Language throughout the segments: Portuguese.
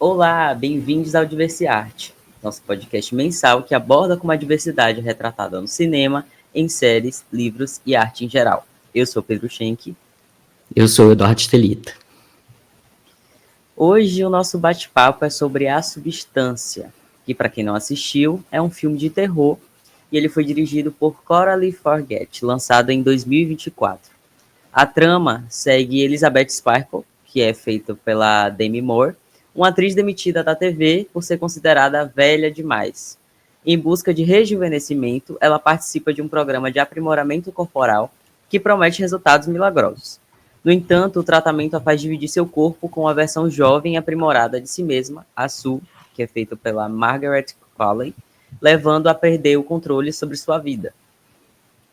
Olá, bem-vindos ao Diversiarte, nosso podcast mensal que aborda como a diversidade é retratada no cinema, em séries, livros e arte em geral. Eu sou Pedro Schenck. Eu sou Eduardo Stelita. Hoje o nosso bate-papo é sobre A Substância, que, para quem não assistiu, é um filme de terror e ele foi dirigido por Coralie Forget, lançado em 2024. A trama segue Elizabeth Sparkle, que é feita pela Demi Moore, uma atriz demitida da TV por ser considerada velha demais. Em busca de rejuvenescimento, ela participa de um programa de aprimoramento corporal que promete resultados milagrosos. No entanto, o tratamento a faz dividir seu corpo com a versão jovem e aprimorada de si mesma, a Sue, que é feita pela Margaret Qualley, levando a perder o controle sobre sua vida.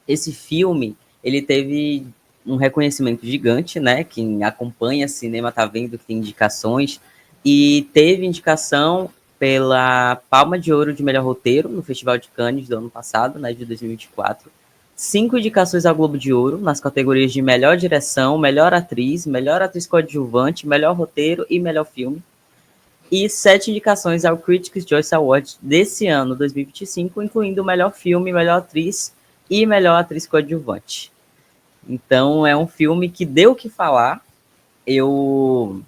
Esse filme, ele teve um reconhecimento gigante, né? Quem acompanha cinema tá vendo que tem indicações, e teve indicação pela Palma de Ouro de Melhor Roteiro no Festival de Cannes do ano passado, né, de 2024. 5 indicações ao Globo de Ouro nas categorias de Melhor Direção, Melhor Atriz Coadjuvante, Melhor Roteiro e Melhor Filme. E 7 indicações ao Critics' Choice Award desse ano, 2025, incluindo Melhor Filme, Melhor Atriz e Melhor Atriz Coadjuvante. Então, é um filme que deu o que falar. Eu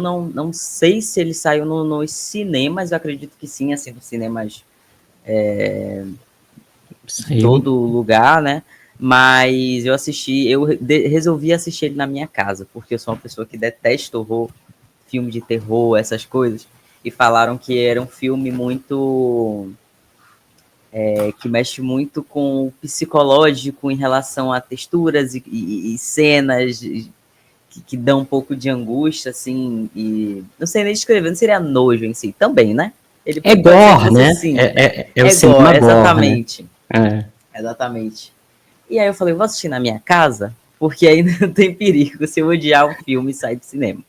não sei se ele saiu nos cinemas, eu acredito que sim, assim, nos cinemas de todo lugar, né? Mas eu resolvi assistir ele na minha casa, porque eu sou uma pessoa que detesta horror, filme de terror, essas coisas, e falaram que era um filme muito... que mexe muito com o psicológico em relação a texturas e cenas que dão um pouco de angústia, assim, e não sei nem descrever, não seria nojo em si, também, né? Ele é gore, né? Assim, é o cinema gore, exatamente. Né? Exatamente. E aí eu falei, vou assistir na minha casa, porque aí não tem perigo se eu odiar um filme e sair do cinema.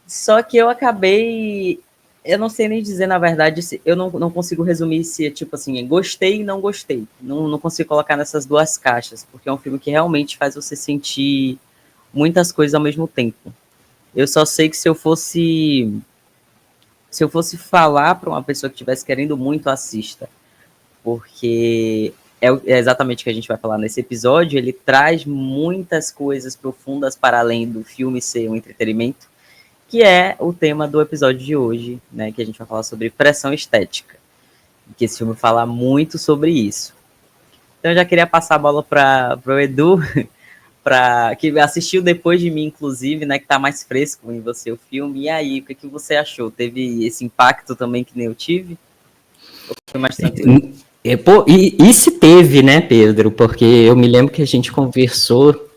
Só que eu acabei... Eu não sei nem dizer, na verdade, se eu não consigo resumir se é tipo assim, gostei e não gostei. Não consigo colocar nessas duas caixas, porque é um filme que realmente faz você sentir muitas coisas ao mesmo tempo. Eu só sei que se eu fosse falar para uma pessoa que estivesse querendo muito, assista. Porque é exatamente o que a gente vai falar nesse episódio. Ele traz muitas coisas profundas para além do filme ser um entretenimento, que é o tema do episódio de hoje, né, que a gente vai falar sobre pressão estética, que esse filme fala muito sobre isso. Então eu já queria passar a bola para o Edu, que assistiu depois de mim, inclusive, né, que está mais fresco em você o filme. E aí, o que você achou? Teve esse impacto também que nem eu tive? Ou foi mais tranquilo? E se teve, né, Pedro? Porque eu me lembro que a gente conversou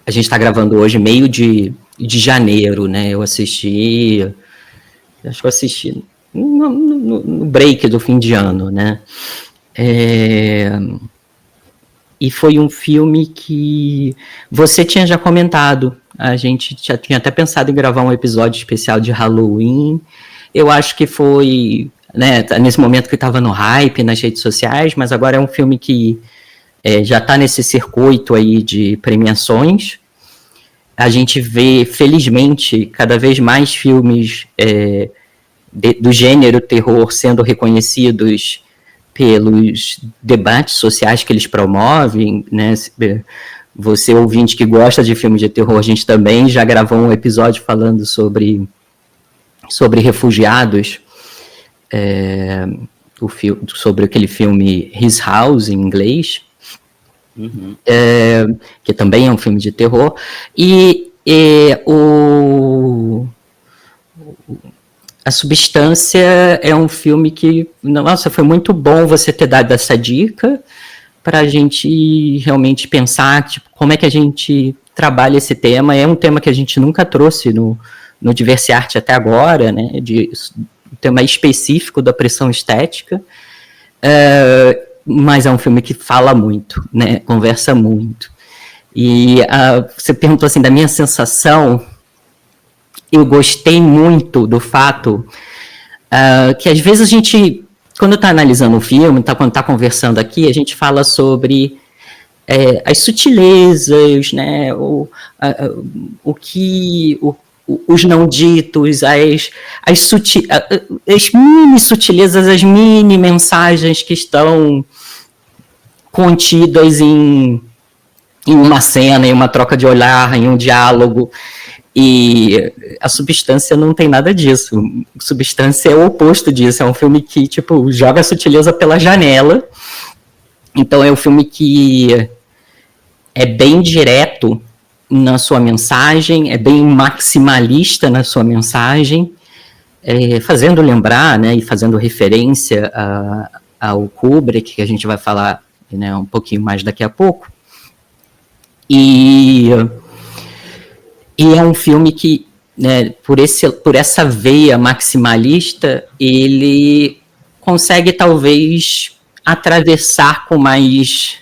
a gente está gravando hoje, meio de janeiro, né? Acho que eu assisti no break do fim de ano, né? E foi um filme que você tinha já comentado. A gente já tinha até pensado em gravar um episódio especial de Halloween. Eu acho que foi, né, nesse momento que estava no hype nas redes sociais, mas agora é um filme que já está nesse circuito aí de premiações. A gente vê, felizmente, cada vez mais filmes do gênero terror sendo reconhecidos pelos debates sociais que eles promovem, né? Você, ouvinte que gosta de filmes de terror, a gente também já gravou um episódio falando sobre refugiados, sobre aquele filme His House, em inglês, que também é um filme de terror, A Substância é um filme que, nossa, foi muito bom você ter dado essa dica para a gente realmente pensar, tipo, como é que a gente trabalha esse tema. É um tema que a gente nunca trouxe no Diversiarte até agora, né, um tema específico da pressão estética, mas é um filme que fala muito, né, conversa muito. E você perguntou assim, da minha sensação. Eu gostei muito do fato que às vezes a gente, quando está analisando um filme, quando está conversando aqui, a gente fala sobre as sutilezas, né, o os não ditos, as mini sutilezas, as mini mensagens que estão contidas em uma cena, em uma troca de olhar, em um diálogo. E a Substância não tem nada disso. Substância é o oposto disso. É um filme que, tipo, joga a sutileza pela janela. Então é um filme que é bem direto na sua mensagem, é bem maximalista na sua mensagem, fazendo lembrar, né, e fazendo referência ao Kubrick, que a gente vai falar, né, um pouquinho mais daqui a pouco. E é um filme que, né, por essa veia maximalista, ele consegue talvez atravessar com mais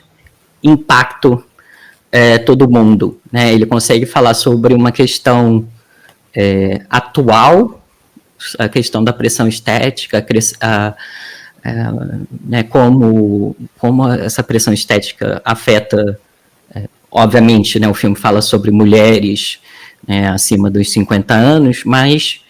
impacto todo mundo, né? Ele consegue falar sobre uma questão atual, a questão da pressão estética, né, como essa pressão estética afeta, obviamente, né, o filme fala sobre mulheres, né, acima dos 50 anos, mas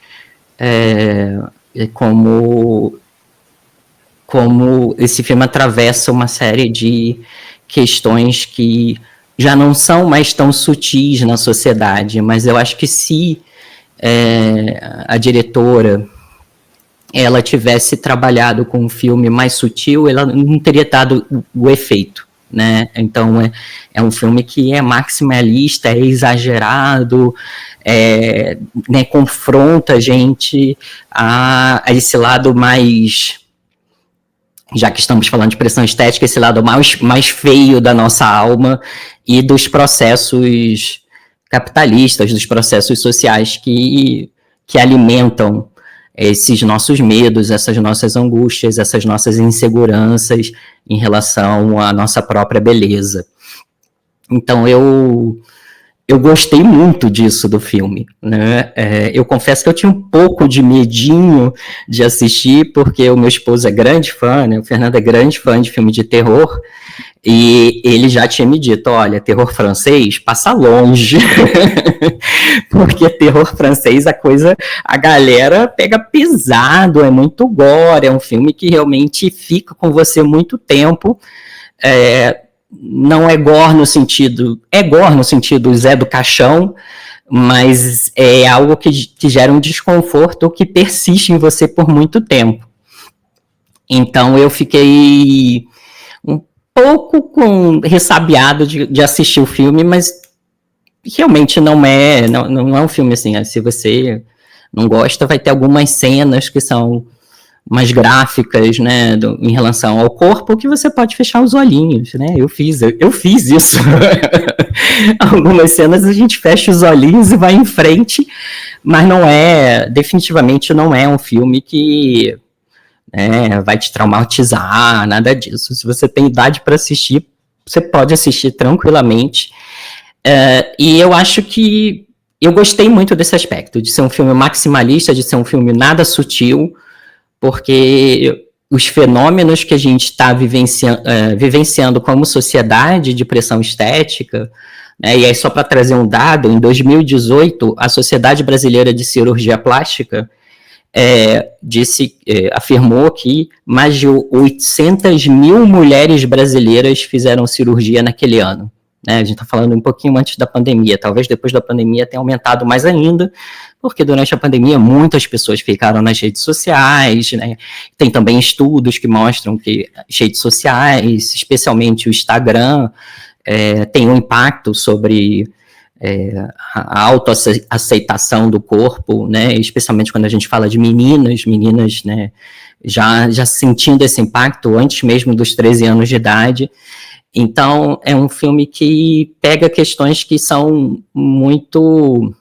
como esse filme atravessa uma série de questões que já não são mais tão sutis na sociedade, mas eu acho que se a diretora ela tivesse trabalhado com um filme mais sutil, ela não teria dado o efeito, né? Então é um filme que é maximalista, é exagerado, né, confronta a gente a esse lado mais, já que estamos falando de pressão estética, esse lado mais feio da nossa alma e dos processos capitalistas, dos processos sociais que alimentam esses nossos medos, essas nossas angústias, essas nossas inseguranças em relação à nossa própria beleza. Então eu gostei muito disso do filme, né? Eu confesso que eu tinha um pouco de medinho de assistir, porque o meu esposo é grande fã, né? O Fernando é grande fã de filme de terror, e ele já tinha me dito, olha, terror francês passa longe, porque terror francês a galera pega pesado, é muito gore, é um filme que realmente fica com você muito tempo, não é gore no sentido Zé do Caixão, mas é algo que gera um desconforto que persiste em você por muito tempo. Então eu fiquei um pouco ressabiado de assistir o filme, mas realmente não é um filme assim, se você não gosta, vai ter algumas cenas que são mais gráficas, né, em relação ao corpo, que você pode fechar os olhinhos, né? Eu fiz isso. Algumas cenas a gente fecha os olhinhos e vai em frente, mas definitivamente não é um filme que vai te traumatizar, nada disso. Se você tem idade para assistir, você pode assistir tranquilamente. E eu acho que eu gostei muito desse aspecto, de ser um filme maximalista, de ser um filme nada sutil, porque os fenômenos que a gente está vivenciando como sociedade de pressão estética, né, e aí só para trazer um dado, em 2018, a Sociedade Brasileira de Cirurgia Plástica afirmou que mais de 800 mil mulheres brasileiras fizeram cirurgia naquele ano. Né? A gente está falando um pouquinho antes da pandemia, talvez depois da pandemia tenha aumentado mais ainda, porque durante a pandemia muitas pessoas ficaram nas redes sociais, né? Tem também estudos que mostram que as redes sociais, especialmente o Instagram, tem um impacto sobre a autoaceitação do corpo, né? Especialmente quando a gente fala de meninas, né? já sentindo esse impacto antes mesmo dos 13 anos de idade. Então, é um filme que pega questões que são muito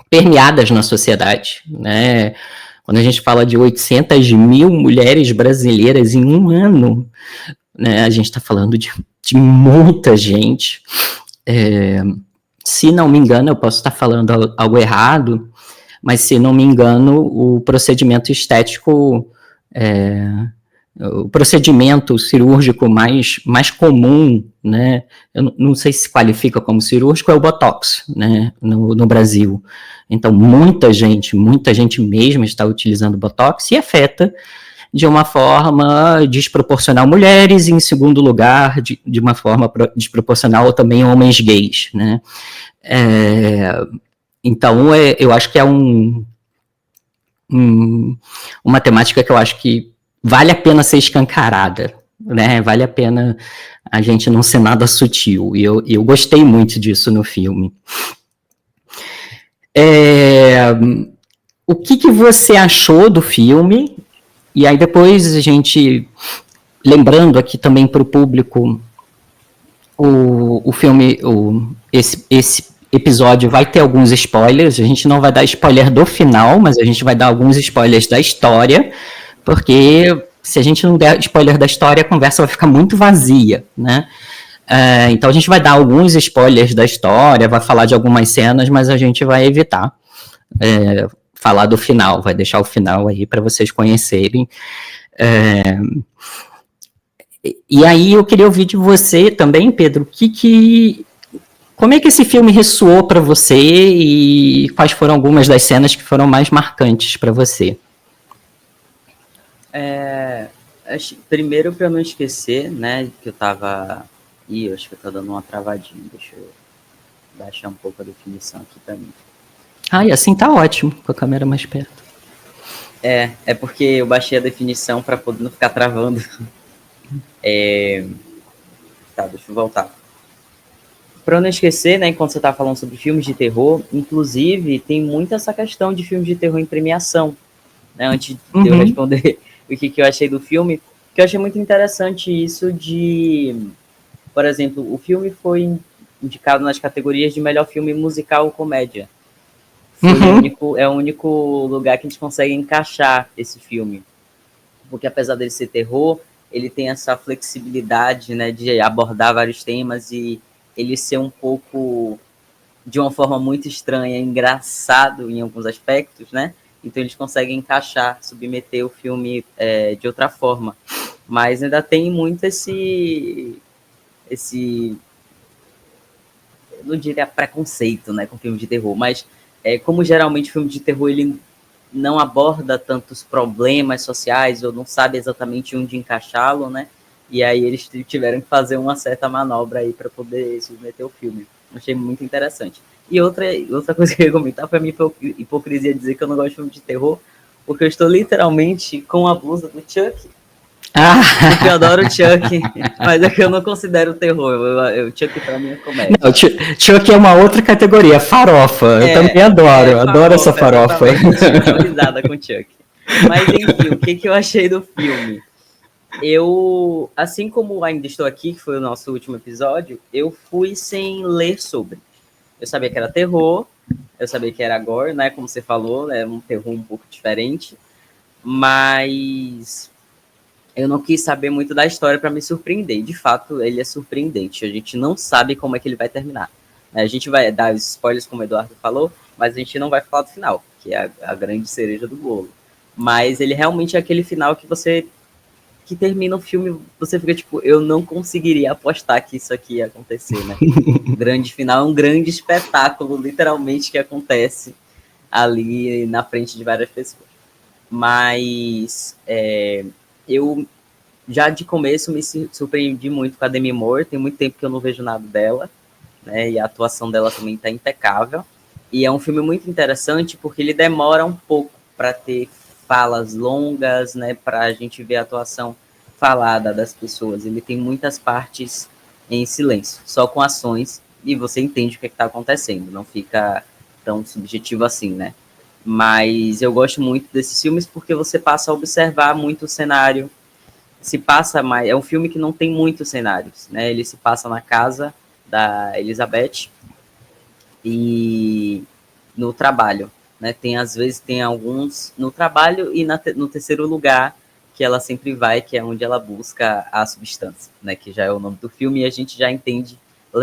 permeadas na sociedade, né? Quando a gente fala de 800 mil mulheres brasileiras em um ano, né, a gente está falando de muita gente. Se não me engano, eu posso estar falando algo errado, mas se não me engano, o procedimento estético o procedimento cirúrgico mais comum, né, eu não sei se qualifica como cirúrgico, é o Botox, né, no Brasil. Então, muita gente mesmo está utilizando Botox e afeta de uma forma desproporcional mulheres e, em segundo lugar, de uma forma desproporcional também homens gays, né. Então, eu acho que é uma temática que eu acho que vale a pena ser escancarada, né? Vale a pena a gente não ser nada sutil. E eu gostei muito disso no filme. O que você achou do filme? E aí depois a gente, lembrando aqui também para o público, o filme, esse episódio vai ter alguns spoilers. A gente não vai dar spoiler do final, mas a gente vai dar alguns spoilers da história, porque se a gente não der spoiler da história, a conversa vai ficar muito vazia, né? Então a gente vai dar alguns spoilers da história, vai falar de algumas cenas, mas a gente vai evitar falar do final, vai deixar o final aí para vocês conhecerem. E aí eu queria ouvir de você também, Pedro, como é que esse filme ressoou para você e quais foram algumas das cenas que foram mais marcantes para você? Primeiro, para eu não esquecer, né, que eu tava... eu acho que eu tô dando uma travadinha. Deixa eu baixar um pouco a definição aqui para mim. E assim tá ótimo, com a câmera mais perto. É porque eu baixei a definição para poder não ficar travando. Tá, deixa eu voltar. Para eu não esquecer, né, enquanto você está falando sobre filmes de terror, inclusive, tem muito essa questão de filmes de terror em premiação. Né, antes de eu responder o que eu achei do filme, que eu achei muito interessante isso de... Por exemplo, o filme foi indicado nas categorias de melhor filme musical ou comédia. É o único lugar que a gente consegue encaixar esse filme. Porque apesar dele ser terror, ele tem essa flexibilidade, né, de abordar vários temas e ele ser um pouco, de uma forma muito estranha, engraçado em alguns aspectos, né? Então eles conseguem encaixar, submeter o filme de outra forma. Mas ainda tem muito esse eu não diria preconceito, né, com filme de terror, mas como geralmente o filme de terror ele não aborda tantos problemas sociais ou não sabe exatamente onde encaixá-lo, né? E aí eles tiveram que fazer uma certa manobra aí para poder submeter o filme. Achei muito interessante. E outra coisa que eu ia comentar foi a minha hipocrisia dizer que eu não gosto de filme de terror, porque eu estou literalmente com a blusa do Chuck. Porque eu adoro o Chuck, mas é que eu não considero terror. O Chuck pra mim é comédia. Não, Chuck é uma outra categoria, farofa. Eu também adoro, adoro essa farofa. Eu risada com Chuck. Mas enfim, o que eu achei do filme? Eu, assim como Ainda Estou Aqui, que foi o nosso último episódio, eu fui sem ler sobre. Eu sabia que era terror, eu sabia que era gore, né? Como você falou, é um terror um pouco diferente. Mas eu não quis saber muito da história para me surpreender. De fato, ele é surpreendente. A gente não sabe como é que ele vai terminar. A gente vai dar os spoilers, como o Eduardo falou, mas a gente não vai falar do final, que é a grande cereja do bolo. Mas ele realmente é aquele final que termina o filme, você fica tipo, eu não conseguiria apostar que isso aqui ia acontecer, né? O grande final é um grande espetáculo, literalmente, que acontece ali na frente de várias pessoas. Mas eu já de começo me surpreendi muito com a Demi Moore, tem muito tempo que eu não vejo nada dela, né? E a atuação dela também está impecável. E é um filme muito interessante porque ele demora um pouco para ter falas longas, né? Para a gente ver a atuação falada das pessoas. Ele tem muitas partes em silêncio, só com ações, e você entende o que está acontecendo, não fica tão subjetivo assim, né? Mas eu gosto muito desses filmes porque você passa a observar muito o cenário, se passa mais, é um filme que não tem muitos cenários, né? Ele se passa na casa da Elizabeth e no trabalho, né? Às vezes tem alguns no trabalho e no terceiro lugar que ela sempre vai, que é onde ela busca a substância, né? Que já é o nome do filme e a gente já entende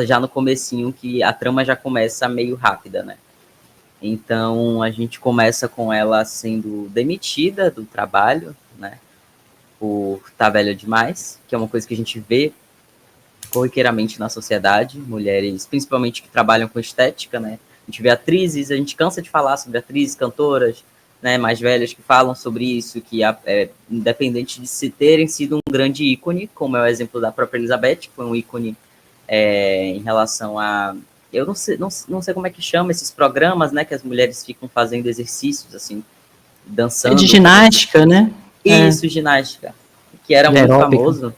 já no comecinho que a trama já começa meio rápida, né? Então a gente começa com ela sendo demitida do trabalho, né? por estar velha demais, que é uma coisa que a gente vê corriqueiramente na sociedade, mulheres, principalmente que trabalham com estética, né? A gente vê atrizes, a gente cansa de falar sobre atrizes, cantoras, né, mais velhas que falam sobre isso, que independente de se terem sido um grande ícone, como é o exemplo da própria Elizabeth, que foi um ícone em relação a... Eu não sei como é que chama esses programas, né, que as mulheres ficam fazendo exercícios, assim, dançando. De ginástica, né? Isso, ginástica, que era muito aeróbica. famoso.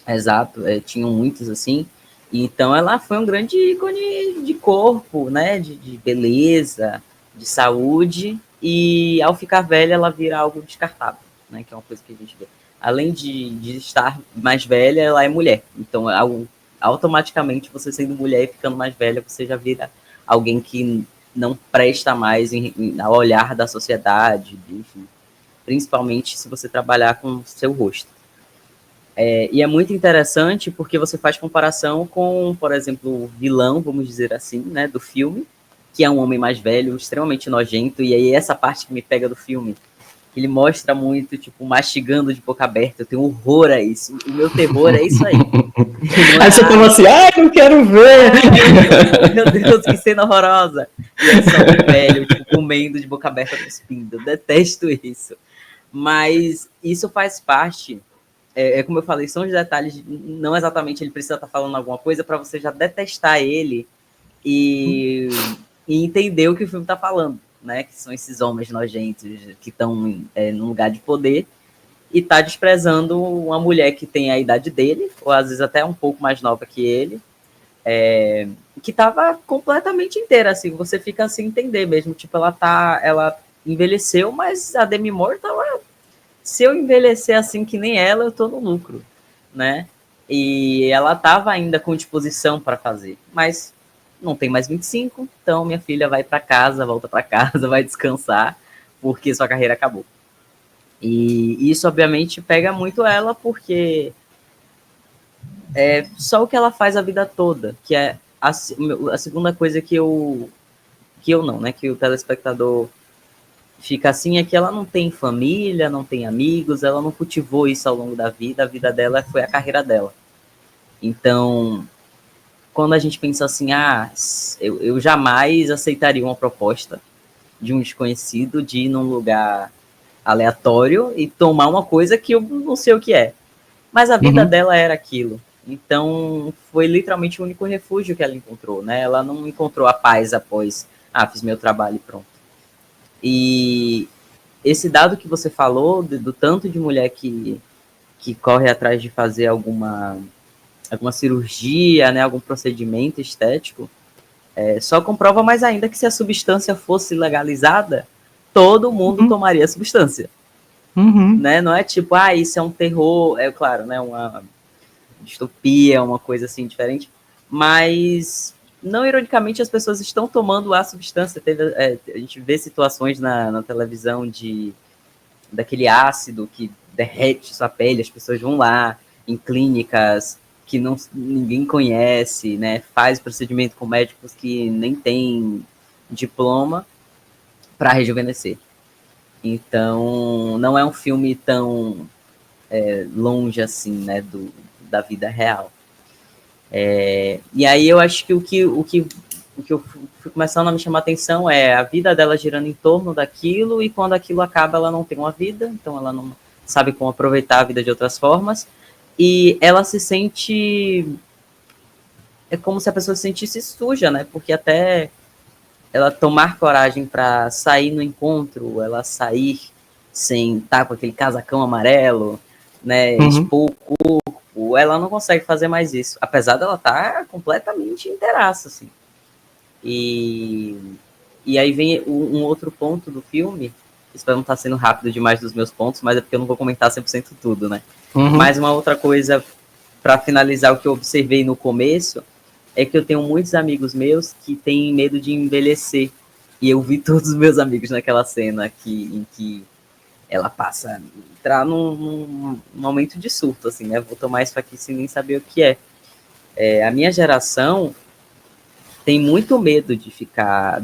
Exato, tinham muitos assim. Então ela foi um grande ícone de corpo, né? De beleza, de saúde. E ao ficar velha, ela vira algo descartável, né? Que é uma coisa que a gente vê. Além de estar mais velha, ela é mulher. Então, automaticamente, você sendo mulher e ficando mais velha, você já vira alguém que não presta mais ao olhar da sociedade, enfim. Principalmente se você trabalhar com o seu rosto. E é muito interessante porque você faz comparação com, por exemplo, o vilão, vamos dizer assim, né, do filme, que é um homem mais velho, extremamente nojento, e aí essa parte que me pega do filme, ele mostra muito, tipo, mastigando de boca aberta, eu tenho horror a isso, o meu terror é isso aí. Aí você tava assim, não quero ver! Meu Deus, que cena horrorosa! E é só um velho, tipo, comendo de boca aberta, cuspindo, eu detesto isso. Mas isso faz parte... como eu falei, são os detalhes, não exatamente ele precisa estar falando alguma coisa para você já detestar ele e entender o que o filme está falando, né? Que são esses homens nojentos que estão num lugar de poder e tá desprezando uma mulher que tem a idade dele, ou às vezes até um pouco mais nova que ele, que estava completamente inteira, assim, você fica sem entender mesmo, tipo, ela envelheceu, mas a Demi Moore tava... Se eu envelhecer assim que nem ela, eu tô no lucro, né? E ela estava ainda com disposição para fazer, mas não tem mais 25, então minha filha vai para casa, volta para casa, vai descansar, porque sua carreira acabou. E isso, obviamente, pega muito ela, porque é só o que ela faz a vida toda, que é a segunda coisa que eu não, né? Que o telespectador fica assim, é que ela não tem família, não tem amigos, ela não cultivou isso ao longo da vida, a vida dela foi a carreira dela. Então, quando a gente pensa assim, eu jamais aceitaria uma proposta de um desconhecido de ir num lugar aleatório e tomar uma coisa que eu não sei o que é. Mas a vida dela era aquilo. Então, foi literalmente o único refúgio que ela encontrou, né? Ela não encontrou a paz após, fiz meu trabalho e pronto. E esse dado que você falou, do tanto de mulher que corre atrás de fazer alguma cirurgia, né, algum procedimento estético, só comprova mais ainda que se a substância fosse legalizada, todo mundo tomaria a substância. Né? Não é tipo, isso é um terror, claro, né, uma distopia, uma coisa assim diferente, mas não ironicamente as pessoas estão tomando a substância. A gente vê situações na televisão daquele ácido que derrete sua pele, as pessoas vão lá em clínicas que ninguém conhece, né? Faz procedimento com médicos que nem têm diploma para rejuvenescer. Então, não é um filme tão longe assim, né, da vida real. E aí eu acho que o que eu fui começando a me chamar a atenção é a vida dela girando em torno daquilo, e quando aquilo acaba ela não tem uma vida, então ela não sabe como aproveitar a vida de outras formas, e ela se sente... É como se a pessoa se sentisse suja, né? Porque até ela tomar coragem para sair no encontro, ela sair sem estar com aquele casacão amarelo, né? Expor o corpo, ela não consegue fazer mais isso, apesar dela estar completamente inteiraça, assim. E aí vem um outro ponto do filme. Espero não estar sendo rápido demais dos meus pontos, mas é porque eu não vou comentar 100% tudo, né? Mas uma outra coisa, para finalizar, o que eu observei no começo, é que eu tenho muitos amigos meus que têm medo de envelhecer. E eu vi todos os meus amigos naquela cena em que ela passa a entrar num momento de surto, assim, né? Vou tomar isso aqui sem nem saber o que é. A minha geração tem muito medo de ficar...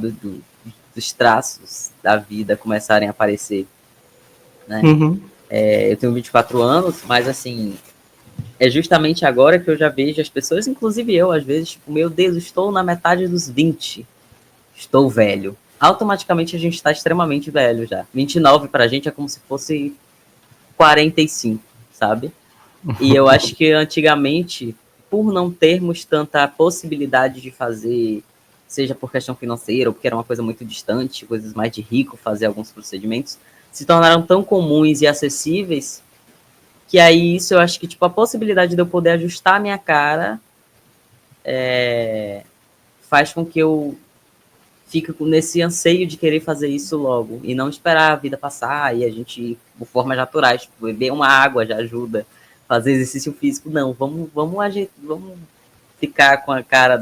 dos traços da vida começarem a aparecer, né? Eu tenho 24 anos, mas assim, é justamente agora que eu já vejo as pessoas, inclusive eu, às vezes, tipo, meu Deus, estou na metade dos 20, estou velho. Automaticamente a gente está extremamente velho já. 29 pra gente é como se fosse 45, sabe? E eu acho que antigamente, por não termos tanta possibilidade de fazer, seja por questão financeira ou porque era uma coisa muito distante, coisas mais de rico fazer alguns procedimentos, se tornaram tão comuns e acessíveis que aí isso eu acho que tipo a possibilidade de eu poder ajustar a minha cara faz com que eu fique nesse anseio de querer fazer isso logo e não esperar a vida passar e a gente, por formas naturais, tipo, beber uma água já ajuda, fazer exercício físico, não, vamos ficar com a cara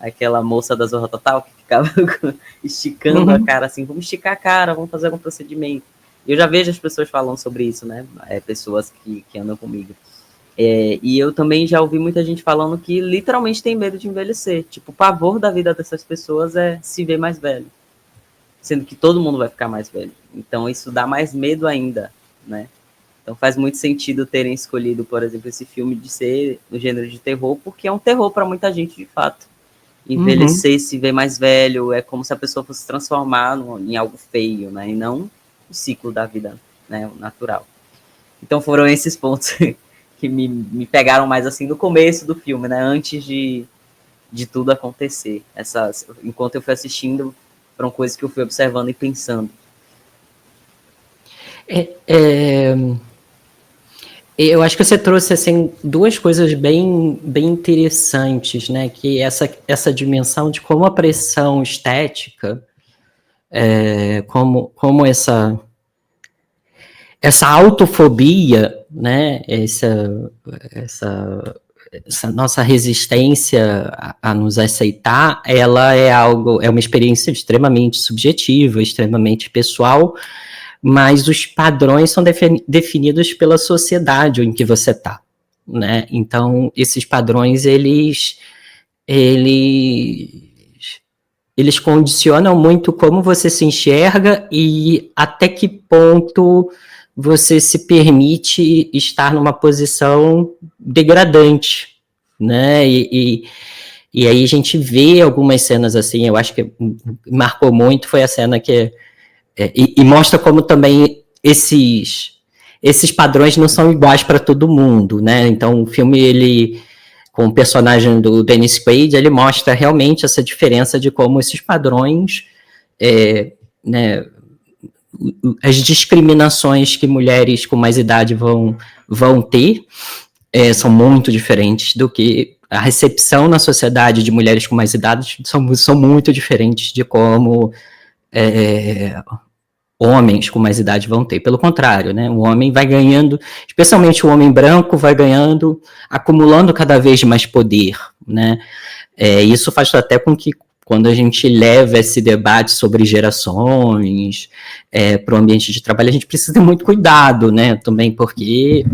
aquela moça da Zorra Total que ficava esticando a cara assim, vamos esticar a cara, vamos fazer algum procedimento. Eu já vejo as pessoas falando sobre isso, né? Pessoas que andam comigo. E eu também já ouvi muita gente falando que literalmente tem medo de envelhecer. Tipo, o pavor da vida dessas pessoas é se ver mais velho. Sendo que todo mundo vai ficar mais velho. Então isso dá mais medo ainda, né? Então faz muito sentido terem escolhido, por exemplo, esse filme de ser no gênero de terror, porque é um terror para muita gente, de fato. Envelhecer, se ver mais velho, é como se a pessoa fosse transformar em algo feio, né? E não o ciclo da vida, né? O natural. Então foram esses pontos que me pegaram mais assim no começo do filme, né? Antes de tudo acontecer. Enquanto eu fui assistindo, foram coisas que eu fui observando e pensando. Eu acho que você trouxe assim, duas coisas bem interessantes, né? Que essa dimensão de como a pressão estética, como essa autofobia, né? Essa nossa resistência a nos aceitar, ela é uma experiência extremamente subjetiva, extremamente pessoal, mas os padrões são definidos pela sociedade em que você está, né? Então, esses padrões, eles condicionam muito como você se enxerga e até que ponto você se permite estar numa posição degradante, né? E aí a gente vê algumas cenas assim, eu acho que marcou muito, foi a cena que e mostra como também esses padrões não são iguais para todo mundo, né? Então o filme, ele, com o personagem do Dennis Quaid, ele mostra realmente essa diferença de como esses padrões, né, as discriminações que mulheres com mais idade vão ter são muito diferentes do que a recepção na sociedade de mulheres com mais idade são muito diferentes de como homens com mais idade vão ter. Pelo contrário, né? O homem vai ganhando, especialmente o homem branco, vai ganhando, acumulando cada vez mais poder, né? Isso faz até com que, quando a gente leva esse debate sobre gerações para o ambiente de trabalho, a gente precisa ter muito cuidado, né? Também porque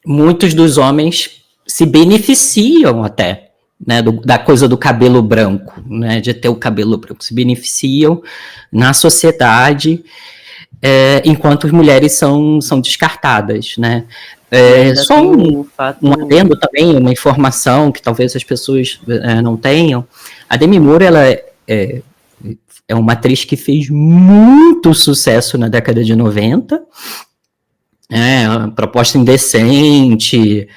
muitos dos homens se beneficiam até, né, da coisa do cabelo branco, né, de ter o cabelo branco, se beneficiam na sociedade, enquanto as mulheres são descartadas, né. Só um adendo também, uma informação que talvez as pessoas não tenham. A Demi Moore, ela é uma atriz que fez muito sucesso na década de 90, Proposta Indecente,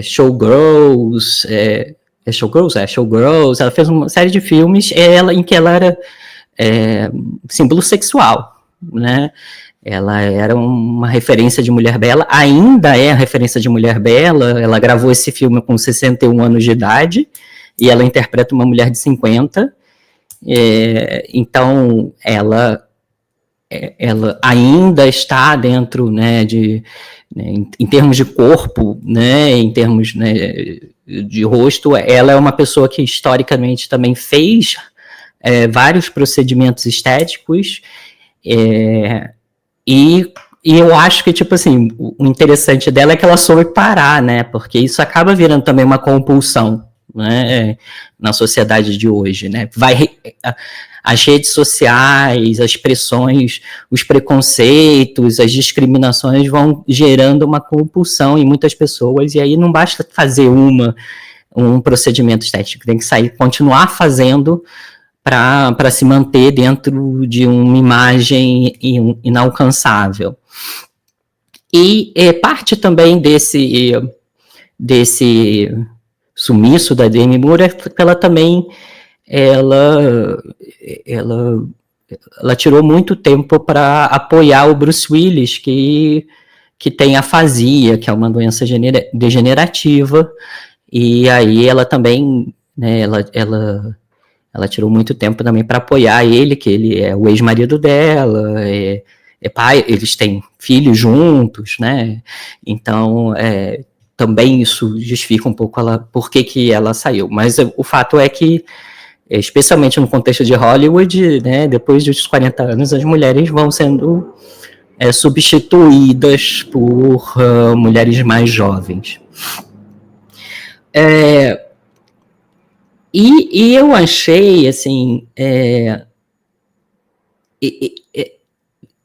Showgirls, Showgirls, ela fez uma série de filmes em que ela era símbolo sexual, né? Ela era uma referência de mulher bela, ainda é a referência de mulher bela. Ela gravou esse filme com 61 anos de idade e ela interpreta uma mulher de 50. Então, ela ainda está dentro, né, em termos de corpo, né, em termos, né, de rosto, ela é uma pessoa que historicamente também fez vários procedimentos estéticos, e eu acho que, tipo assim, o interessante dela é que ela soube parar, né, porque isso acaba virando também uma compulsão, né, na sociedade de hoje, né? As redes sociais, as pressões, os preconceitos, as discriminações vão gerando uma compulsão em muitas pessoas, e aí não basta fazer um procedimento estético, tem que continuar fazendo para se manter dentro de uma imagem inalcançável. E parte também desse sumiço da Demi Moore é que ela também ela tirou muito tempo para apoiar o Bruce Willis, que tem afasia, que é uma doença degenerativa, e aí ela também, né, ela tirou muito tempo também para apoiar ele, que ele é o ex-marido dela, pai, eles têm filhos juntos, né? Então, também isso justifica um pouco por que ela saiu. Mas o fato é que, especialmente no contexto de Hollywood, né, depois dos 40 anos, as mulheres vão sendo substituídas por mulheres mais jovens. E eu achei, assim,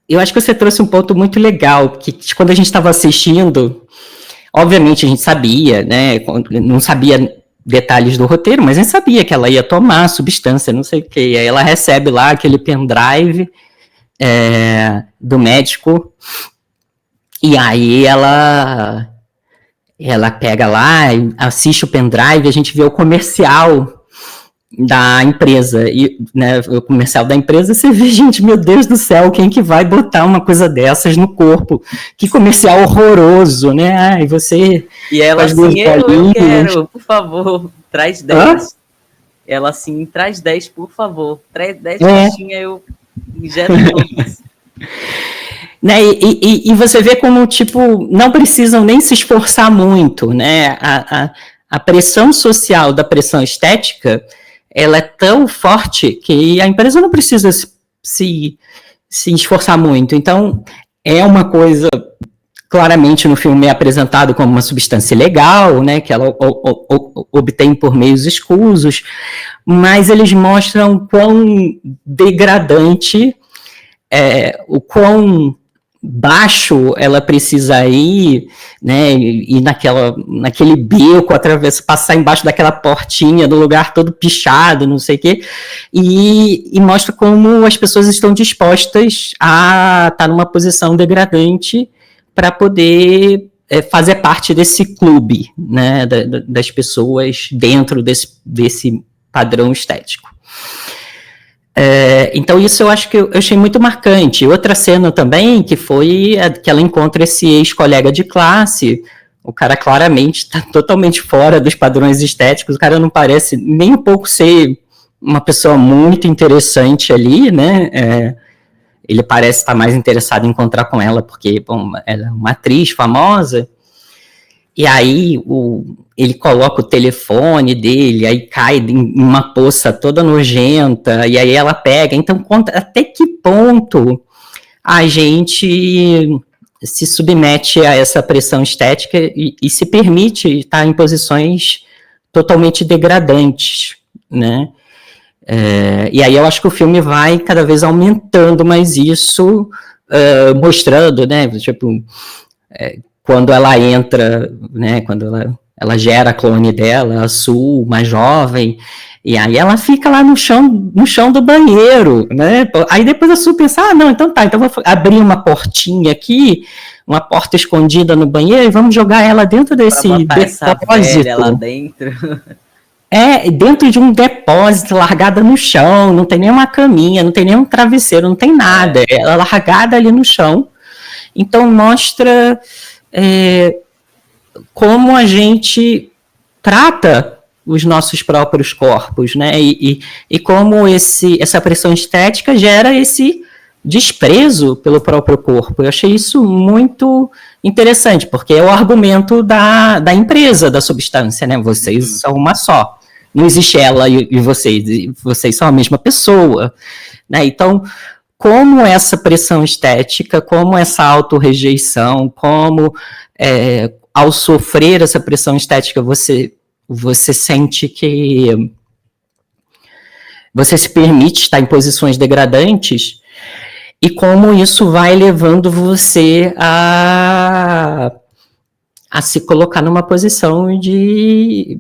eu acho que você trouxe um ponto muito legal, que quando a gente estava assistindo, obviamente a gente sabia, né, não sabia detalhes do roteiro, mas a gente sabia que ela ia tomar substância, não sei o que, aí ela recebe lá aquele pendrive do médico, e aí ela pega lá, assiste o pendrive, a gente vê o comercial da empresa, e, né, o comercial da empresa, você vê, gente, meu Deus do céu, quem que vai botar uma coisa dessas no corpo? Que comercial horroroso, né? E você... E ela assim, eu quero, por favor, traz 10. Ela assim, traz 10, por favor. Traz 10 caixinhas, eu injeto todas. Né, e você vê como, tipo, não precisam nem se esforçar muito, né? A pressão social da pressão estética, ela é tão forte que a empresa não precisa se esforçar muito. Então, é uma coisa, claramente no filme é apresentado como uma substância ilegal, né, que ela obtém por meios escusos, mas eles mostram quão degradante, o quão baixo ela precisa ir, né, e naquele beco, passar embaixo daquela portinha, do lugar todo pichado, não sei o quê, e mostra como as pessoas estão dispostas a estar numa posição degradante para poder fazer parte desse clube, né, das pessoas dentro desse padrão estético. Então isso eu acho que eu achei muito marcante. Outra cena também, que foi que ela encontra esse ex-colega de classe, o cara claramente está totalmente fora dos padrões estéticos, o cara não parece nem um pouco ser uma pessoa muito interessante ali, né, ele parece estar mais interessado em encontrar com ela, porque, bom, ela é uma atriz famosa, e aí ele coloca o telefone dele, aí cai em uma poça toda nojenta, e aí ela pega. Então, conta até que ponto a gente se submete a essa pressão estética e se permite estar em posições totalmente degradantes, né? E aí eu acho que o filme vai cada vez aumentando mais isso, mostrando, né, tipo... quando ela entra, né, quando ela gera a clone dela, a Sue, mais jovem, e aí ela fica lá no chão do banheiro, né, aí depois a Sue pensa, não, então vou abrir uma portinha aqui, uma porta escondida no banheiro, e vamos jogar ela dentro desse depósito. Lá dentro. Dentro de um depósito, largada no chão, não tem nenhuma caminha, não tem nenhum travesseiro, não tem nada, ela largada ali no chão. Então mostra... como a gente trata os nossos próprios corpos, né? E como essa pressão estética gera esse desprezo pelo próprio corpo. Eu achei isso muito interessante, porque é o argumento da empresa da substância, né? Vocês são uma só. Não existe ela e vocês são a mesma pessoa, né? Então, como essa pressão estética, como essa autorrejeição, como ao sofrer essa pressão estética você você sente que você se permite estar em posições degradantes e como isso vai levando você a se colocar numa posição de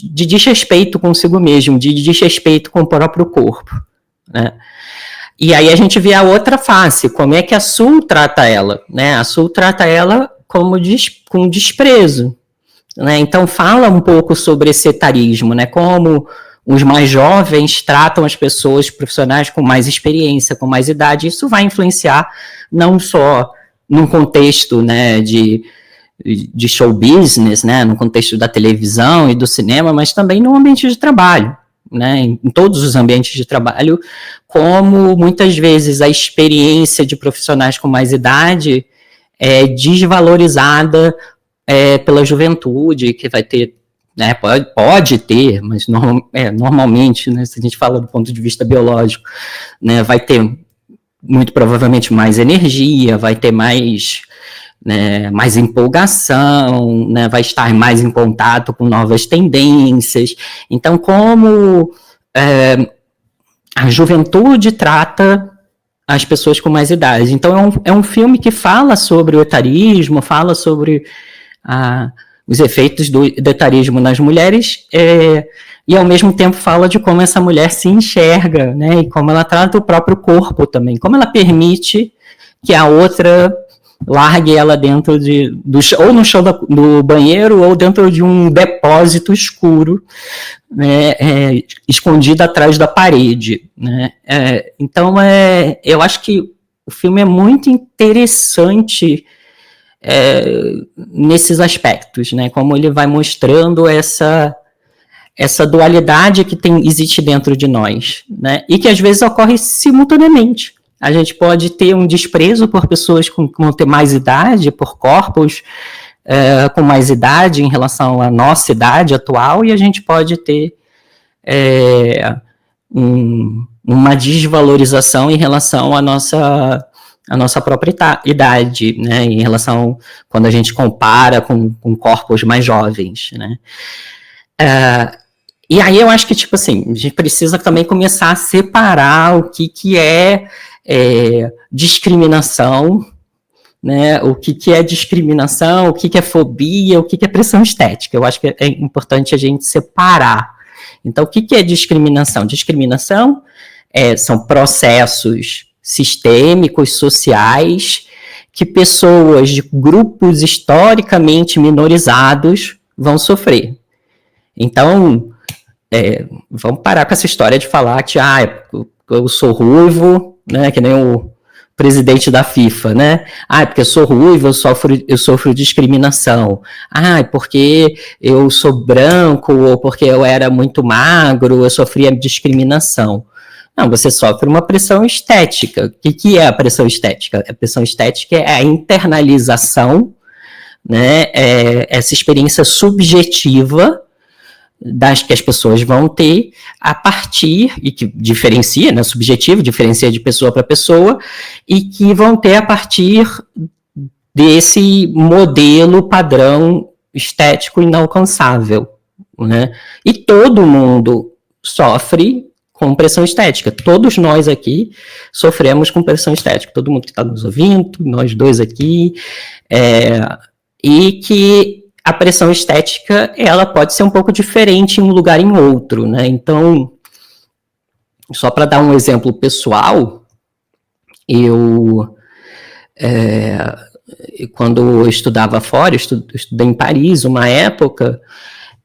desrespeito consigo mesmo, de desrespeito com o próprio corpo, né? E aí a gente vê a outra face, como é que a Sul trata ela, né? A Sul trata ela com desprezo, né? Então fala um pouco sobre esse etarismo, né? Como os mais jovens tratam as pessoas profissionais com mais experiência, com mais idade. Isso vai influenciar não só num contexto, né, de show business, né, no contexto da televisão e do cinema, mas também no ambiente de trabalho, né, em todos os ambientes de trabalho, como muitas vezes a experiência de profissionais com mais idade é desvalorizada pela juventude, que vai ter, né, pode ter, mas normalmente, né, se a gente fala do ponto de vista biológico, né, vai ter muito provavelmente mais energia, vai ter mais, né, mais empolgação, né, vai estar mais em contato com novas tendências. Então, como a juventude trata as pessoas com mais idade. Então, é um filme que fala sobre o etarismo, fala sobre os efeitos do etarismo nas mulheres, e ao mesmo tempo fala de como essa mulher se enxerga, né, e como ela trata o próprio corpo também, como ela permite que a outra largue ela dentro ou no chão do banheiro, ou dentro de um depósito escuro, né, escondido atrás da parede, né? Então, eu acho que o filme é muito interessante nesses aspectos, né? Como ele vai mostrando essa dualidade que existe dentro de nós, né? E que às vezes ocorre simultaneamente. A gente pode ter um desprezo por pessoas que vão ter mais idade, por corpos com mais idade em relação à nossa idade atual, e a gente pode ter uma desvalorização em relação à nossa própria idade, né, em relação quando a gente compara com corpos mais jovens, né. E aí eu acho que, tipo assim, a gente precisa também começar a separar o que é discriminação, né, o que é discriminação, o que é fobia, o que é pressão estética. Eu acho que é importante a gente separar. Então, o que é discriminação? Discriminação são processos sistêmicos, sociais, que pessoas de grupos historicamente minorizados vão sofrer. Então, vamos parar com essa história de falar que eu sou ruivo, né, que nem o presidente da FIFA, né? Porque eu sou ruivo, eu sofro discriminação. Porque eu sou branco, ou porque eu era muito magro, eu sofria discriminação. Não, você sofre uma pressão estética. O que é a pressão estética? A pressão estética é a internalização, né? Essa experiência subjetiva que as pessoas vão ter a partir, e que diferencia, né, subjetivo, diferencia de pessoa para pessoa, e que vão ter a partir desse modelo padrão estético inalcançável, né? E todo mundo sofre com pressão estética. Todos nós aqui sofremos com pressão estética. Todo mundo que está nos ouvindo, nós dois aqui, e que a pressão estética, ela pode ser um pouco diferente em um lugar e em outro, né? Então, só para dar um exemplo pessoal, quando eu estudava fora, eu estudei em Paris, uma época,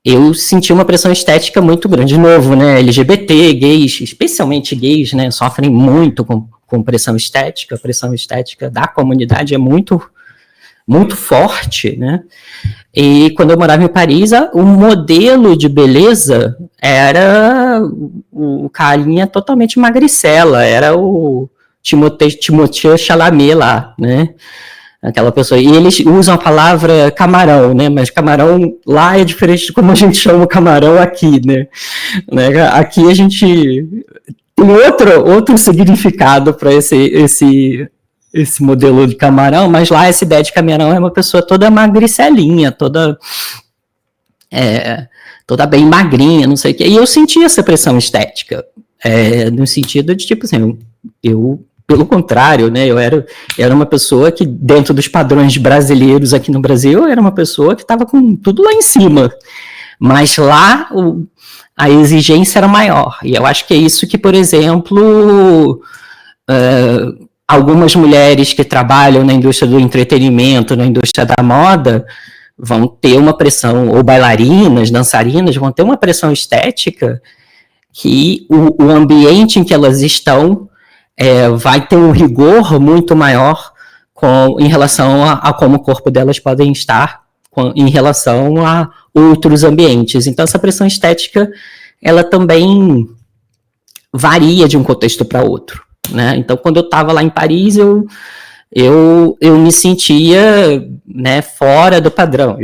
eu senti uma pressão estética muito grande. De novo, né? LGBT, gays, especialmente gays, né, sofrem muito com pressão estética. A pressão estética da comunidade é muito forte, né? E quando eu morava em Paris, o modelo de beleza era o carinha totalmente magricela, era o Timothée Chalamet lá, né? Aquela pessoa. E eles usam a palavra camarão, né? Mas camarão lá é diferente de como a gente chama o camarão aqui, né? Aqui a gente tem outro significado para esse modelo de camarão, mas lá essa ideia de camarão é uma pessoa toda magricelinha, toda toda bem magrinha, não sei o quê. E eu sentia essa pressão estética, no sentido de, tipo assim, eu pelo contrário, né, eu era uma pessoa que, dentro dos padrões brasileiros aqui no Brasil, eu era uma pessoa que estava com tudo lá em cima. Mas lá a exigência era maior. E eu acho que é isso que, por exemplo, algumas mulheres que trabalham na indústria do entretenimento, na indústria da moda, vão ter uma pressão, ou bailarinas, dançarinas, vão ter uma pressão estética que o ambiente em que elas estão vai ter um rigor muito maior em relação a como o corpo delas podem estar em relação a outros ambientes. Então, essa pressão estética, ela também varia de um contexto para outro, né? Então, quando eu estava lá em Paris, eu me sentia, né, fora do padrão.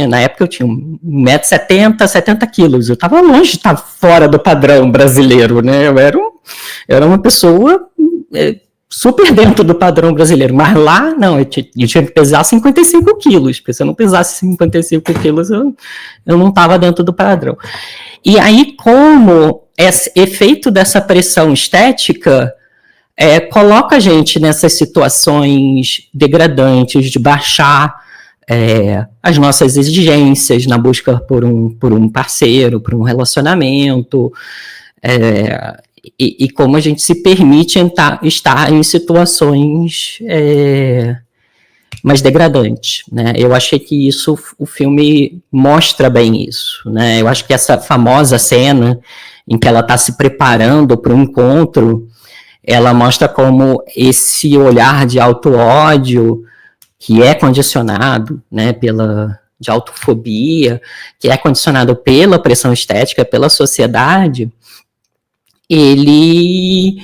Na época eu tinha 1,70 m, 70 quilos. Eu estava longe de estar fora do padrão brasileiro, né? Eu era uma pessoa super dentro do padrão brasileiro, mas lá, não, eu tinha que pesar 55 quilos, porque se eu não pesasse 55 quilos, eu não estava dentro do padrão. E aí, como esse efeito dessa pressão estética coloca a gente nessas situações degradantes de baixar as nossas exigências na busca por um parceiro, por um relacionamento, e como a gente se permite estar em situações mais degradantes, né? Eu achei que o filme mostra bem isso, né? Eu acho que essa famosa cena em que ela está se preparando para um encontro, ela mostra como esse olhar de auto-ódio, que é condicionado, né, de autofobia, que é condicionado pela pressão estética, pela sociedade, ele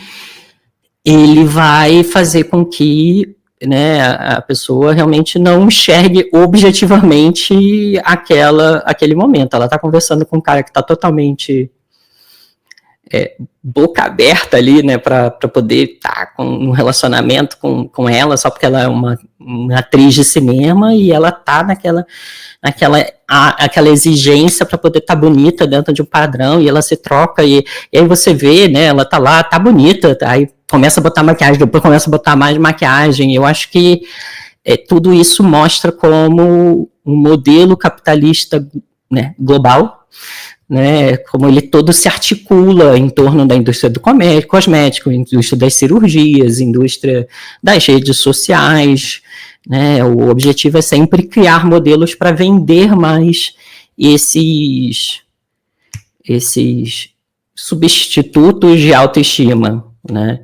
vai fazer com que, né, a pessoa realmente não enxergue objetivamente aquele momento. Ela está conversando com um cara que está totalmente boca aberta ali, né, para poder estar com um relacionamento com ela, só porque ela é uma atriz de cinema, e ela tá aquela exigência para poder estar bonita dentro de um padrão, e ela se troca, e aí você vê, né, ela tá lá, tá bonita, aí começa a botar maquiagem, depois começa a botar mais maquiagem. Eu acho que tudo isso mostra como um modelo capitalista, né, global, né, como ele todo se articula em torno da indústria do cosmético, indústria das cirurgias, indústria das redes sociais, né? O objetivo é sempre criar modelos para vender mais esses substitutos de autoestima, né?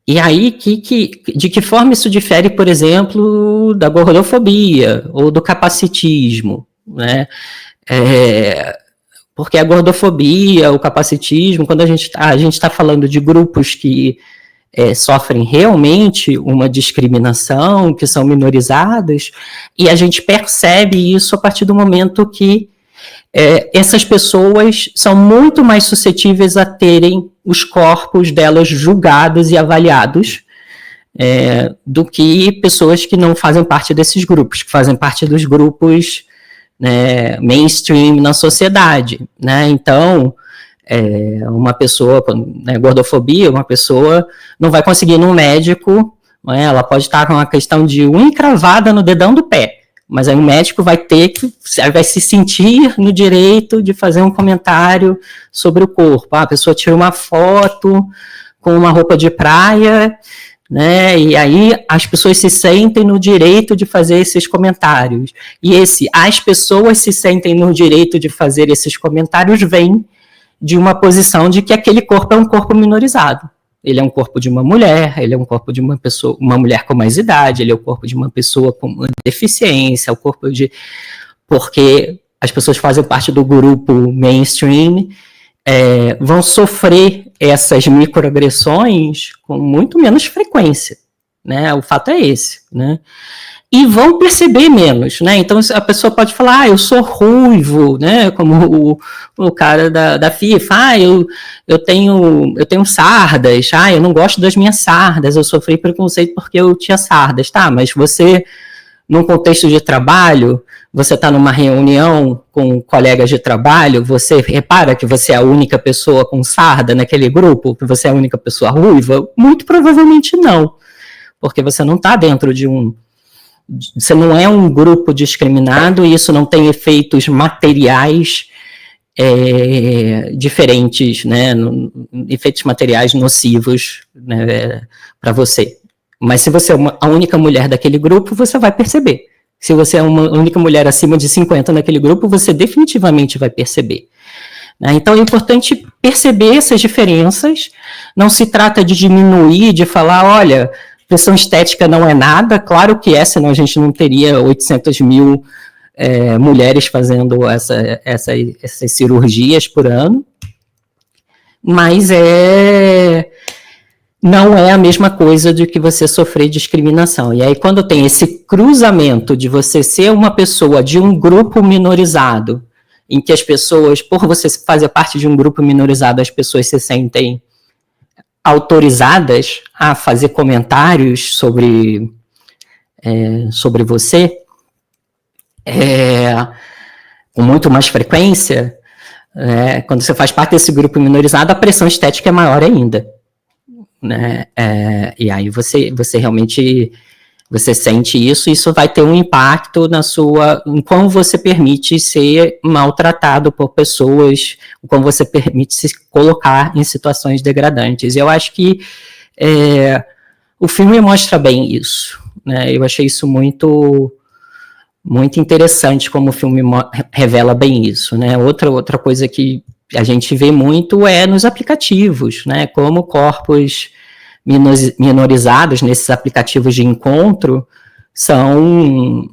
E aí, de que forma isso difere, por exemplo, da gordofobia ou do capacitismo, né? Porque a gordofobia, o capacitismo, quando a gente está falando de grupos que sofrem realmente uma discriminação, que são minorizadas, e a gente percebe isso a partir do momento que essas pessoas são muito mais suscetíveis a terem os corpos delas julgados e avaliados do que pessoas que não fazem parte desses grupos, que fazem parte dos grupos, né, mainstream na sociedade, né? Então, uma pessoa com, né, gordofobia, uma pessoa não vai conseguir ir num médico, né? Ela pode estar com uma questão de unha encravada no dedão do pé, mas aí o médico vai se sentir no direito de fazer um comentário sobre o corpo. A pessoa tira uma foto com uma roupa de praia, né? E aí as pessoas se sentem no direito de fazer esses comentários. E as pessoas se sentem no direito de fazer esses comentários vem de uma posição de que aquele corpo é um corpo minorizado. Ele é um corpo de uma mulher, ele é um corpo de uma mulher com mais idade, ele é o corpo de uma pessoa com uma deficiência, porque as pessoas fazem parte do grupo mainstream, vão sofrer essas microagressões com muito menos frequência, né? O fato é esse, né? E vão perceber menos, né? Então a pessoa pode falar, eu sou ruivo, né? Como o cara da FIFA, eu tenho sardas, eu não gosto das minhas sardas, eu sofri preconceito porque eu tinha sardas, tá? Mas você num contexto de trabalho, você está numa reunião com colegas de trabalho, você repara que você é a única pessoa com sarda naquele grupo, que você é a única pessoa ruiva? Muito provavelmente não, porque você não está dentro de você não é um grupo discriminado e isso não tem efeitos materiais diferentes, né, efeitos materiais nocivos, né, para você. Mas se você é a única mulher daquele grupo, você vai perceber. Se você é uma única mulher acima de 50 naquele grupo, você definitivamente vai perceber. Então é importante perceber essas diferenças. Não se trata de diminuir, de falar, olha, pressão estética não é nada. Claro que é, senão a gente não teria 800 mil mulheres fazendo essas cirurgias por ano. Mas não é a mesma coisa de que você sofrer discriminação. E aí, quando tem esse cruzamento de você ser uma pessoa de um grupo minorizado, em que as pessoas, por você fazer parte de um grupo minorizado, as pessoas se sentem autorizadas a fazer comentários sobre você, com muito mais frequência, quando você faz parte desse grupo minorizado, a pressão estética é maior ainda. Né? E aí você realmente sente isso, e isso vai ter um impacto em como você permite ser maltratado por pessoas, como você permite se colocar em situações degradantes. Eu acho que o filme mostra bem isso, né? Eu achei isso muito interessante, como o filme revela bem isso, né? Outra coisa que a gente vê muito nos aplicativos, né? Como corpos minorizados nesses aplicativos de encontro são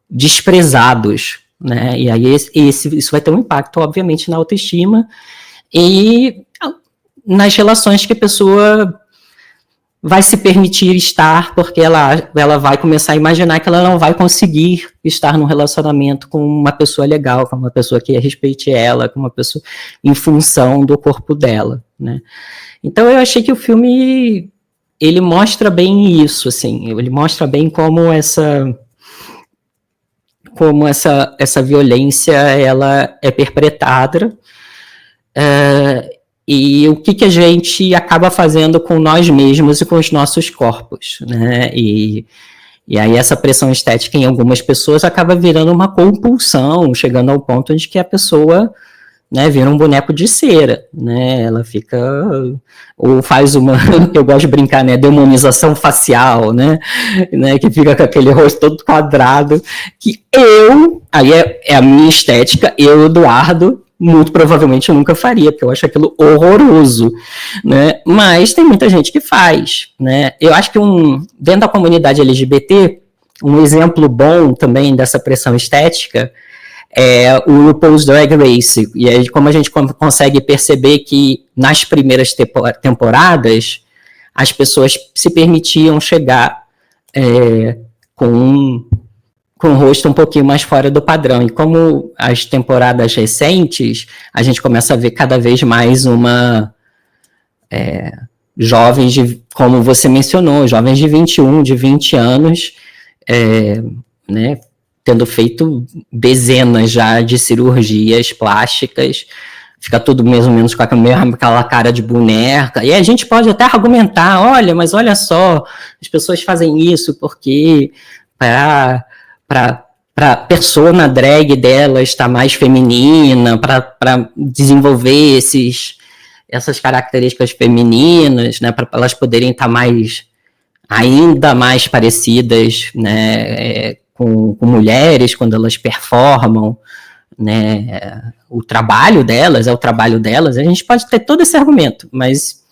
desprezados, né? E aí isso vai ter um impacto, obviamente, na autoestima e nas relações que a pessoa vai se permitir estar, porque ela vai começar a imaginar que ela não vai conseguir estar num relacionamento com uma pessoa legal, com uma pessoa que respeite ela, com uma pessoa em função do corpo dela, né? Então eu achei que o filme, ele mostra bem isso, assim, ele mostra bem como essa violência, ela é perpetrada, e o que a gente acaba fazendo com nós mesmos e com os nossos corpos, né? E aí essa pressão estética em algumas pessoas acaba virando uma compulsão, chegando ao ponto de que a pessoa, né, vira um boneco de cera, né? Ela fica, ou faz eu gosto de brincar, né, demonização facial, né, que fica com aquele rosto todo quadrado, que aí é a minha estética, Eduardo, muito provavelmente eu nunca faria, porque eu acho aquilo horroroso, né? Mas tem muita gente que faz, né? Eu acho que dentro da comunidade LGBT, um exemplo bom também dessa pressão estética é o RuPaul's Drag Race. E aí, como a gente consegue perceber que nas primeiras temporadas as pessoas se permitiam chegar com o rosto um pouquinho mais fora do padrão. E como as temporadas recentes, a gente começa a ver cada vez mais jovens, como você mencionou, jovens de 21, de 20 anos, né, tendo feito dezenas já de cirurgias plásticas, fica tudo mais ou menos com aquela cara de boneca, e a gente pode até argumentar, mas olha só, as pessoas fazem isso porque para a persona drag dela estar mais feminina, para desenvolver essas características femininas, né, para elas poderem estar ainda mais parecidas, né, com mulheres quando elas performam, né, o trabalho delas é o trabalho delas. A gente pode ter todo esse argumento, mas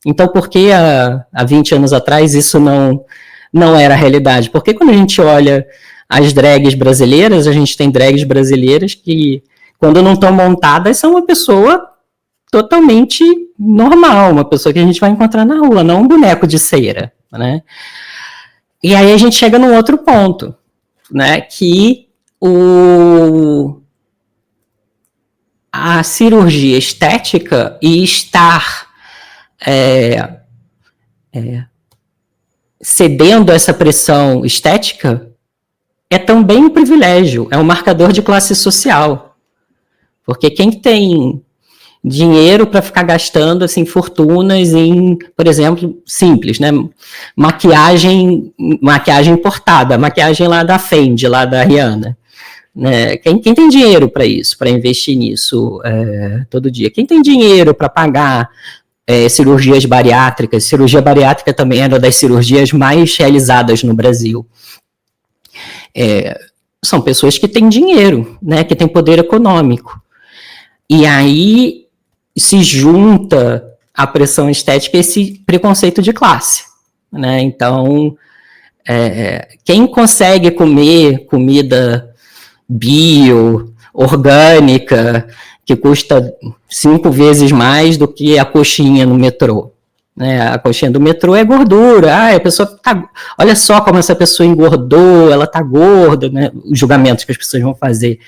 então por que há 20 anos atrás isso não era a realidade? Porque quando a gente olha as drags brasileiras, a gente tem drags brasileiras que, quando não estão montadas, são uma pessoa totalmente normal, uma pessoa que a gente vai encontrar na rua, não um boneco de cera, né? E aí a gente chega num outro ponto, né, que a cirurgia estética e estar cedendo a essa pressão estética é também um privilégio, é um marcador de classe social. Porque quem tem dinheiro para ficar gastando assim, fortunas em, por exemplo, simples, né? Maquiagem importada, maquiagem lá da Fendi, lá da Rihanna. Né? Quem tem dinheiro para isso, para investir nisso todo dia? Quem tem dinheiro para pagar cirurgias bariátricas? Cirurgia bariátrica também era das cirurgias mais realizadas no Brasil. São pessoas que têm dinheiro, né? Que têm poder econômico. E aí se junta à pressão estética esse preconceito de classe. Né? Então, quem consegue comer comida bio, orgânica, que custa 5 vezes mais do que a coxinha no metrô? Né? A coxinha do metrô é gordura. A pessoa tá, olha só como essa pessoa engordou, ela tá gorda, né? Os julgamentos que as pessoas vão fazer.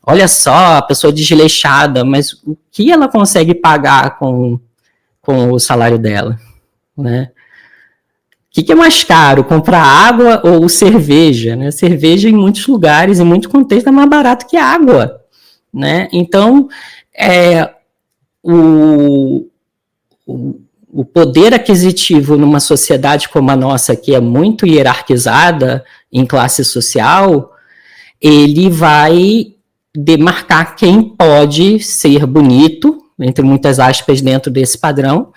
Olha só, a pessoa desleixada, mas o que ela consegue pagar com o salário dela? Né? O que é mais caro, comprar água ou cerveja? Né? Cerveja, em muitos lugares, em muitos contextos, é mais barato que água. Né? Então, o poder aquisitivo numa sociedade como a nossa, que é muito hierarquizada em classe social, ele vai demarcar quem pode ser bonito, entre muitas aspas, dentro desse padrão,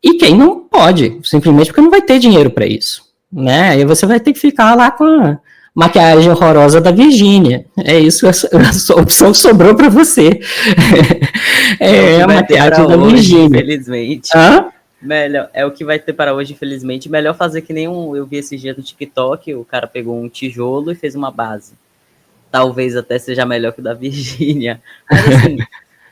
e quem não pode, simplesmente porque não vai ter dinheiro para isso. Né? Aí você vai ter que ficar lá com a maquiagem horrorosa da Virgínia. É isso, a opção que sobrou para você. A maquiagem da Virgínia. Infelizmente. Melhor, é o que vai ter para hoje, infelizmente. Melhor fazer que nem eu vi esses dias no TikTok, o cara pegou um tijolo e fez uma base. Talvez até seja melhor que o da Virgínia. Mas assim,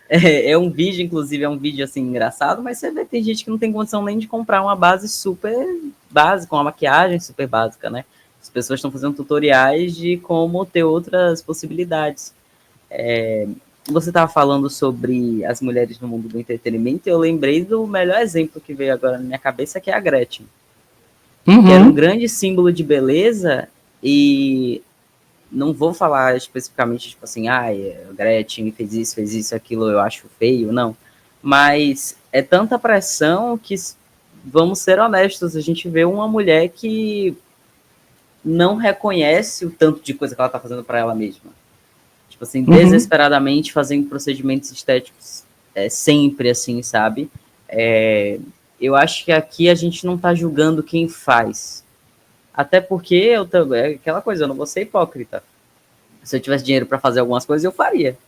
é um vídeo, inclusive, é um vídeo assim engraçado, mas você vê, tem gente que não tem condição nem de comprar uma base super básica, uma maquiagem super básica, né? As pessoas estão fazendo tutoriais de como ter outras possibilidades. Você estava falando sobre as mulheres no mundo do entretenimento e eu lembrei do melhor exemplo que veio agora na minha cabeça, que é a Gretchen. Que era um grande símbolo de beleza e... Não vou falar especificamente, tipo assim, a Gretchen fez isso, aquilo, eu acho feio, não. Mas é tanta pressão que, vamos ser honestos, a gente vê uma mulher que não reconhece o tanto de coisa que ela tá fazendo para ela mesma. Tipo assim, desesperadamente fazendo procedimentos estéticos sempre assim, sabe? Eu acho que aqui a gente não tá julgando quem faz. Até porque eu também, é aquela coisa, eu não vou ser hipócrita. Se eu tivesse dinheiro para fazer algumas coisas, eu faria.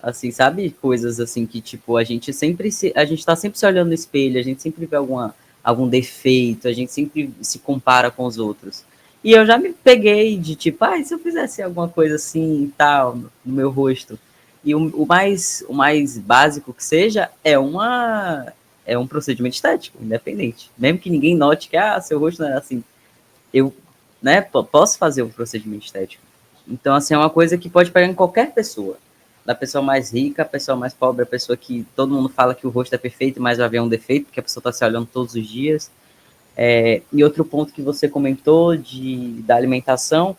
Assim, sabe? Coisas assim que, tipo, a gente tá sempre se olhando no espelho, a gente sempre vê algum defeito, a gente sempre se compara com os outros. E eu já me peguei de, tipo, se eu fizesse alguma coisa assim e tal, no meu rosto. E o mais básico que seja é um procedimento estético, independente. Mesmo que ninguém note que, seu rosto não é assim. Eu, né, posso fazer um procedimento estético. Então, assim, é uma coisa que pode pegar em qualquer pessoa. Da pessoa mais rica, a pessoa mais pobre, a pessoa que todo mundo fala que o rosto é perfeito, mas vai haver um defeito, porque a pessoa está se olhando todos os dias. E outro ponto que você comentou da alimentação,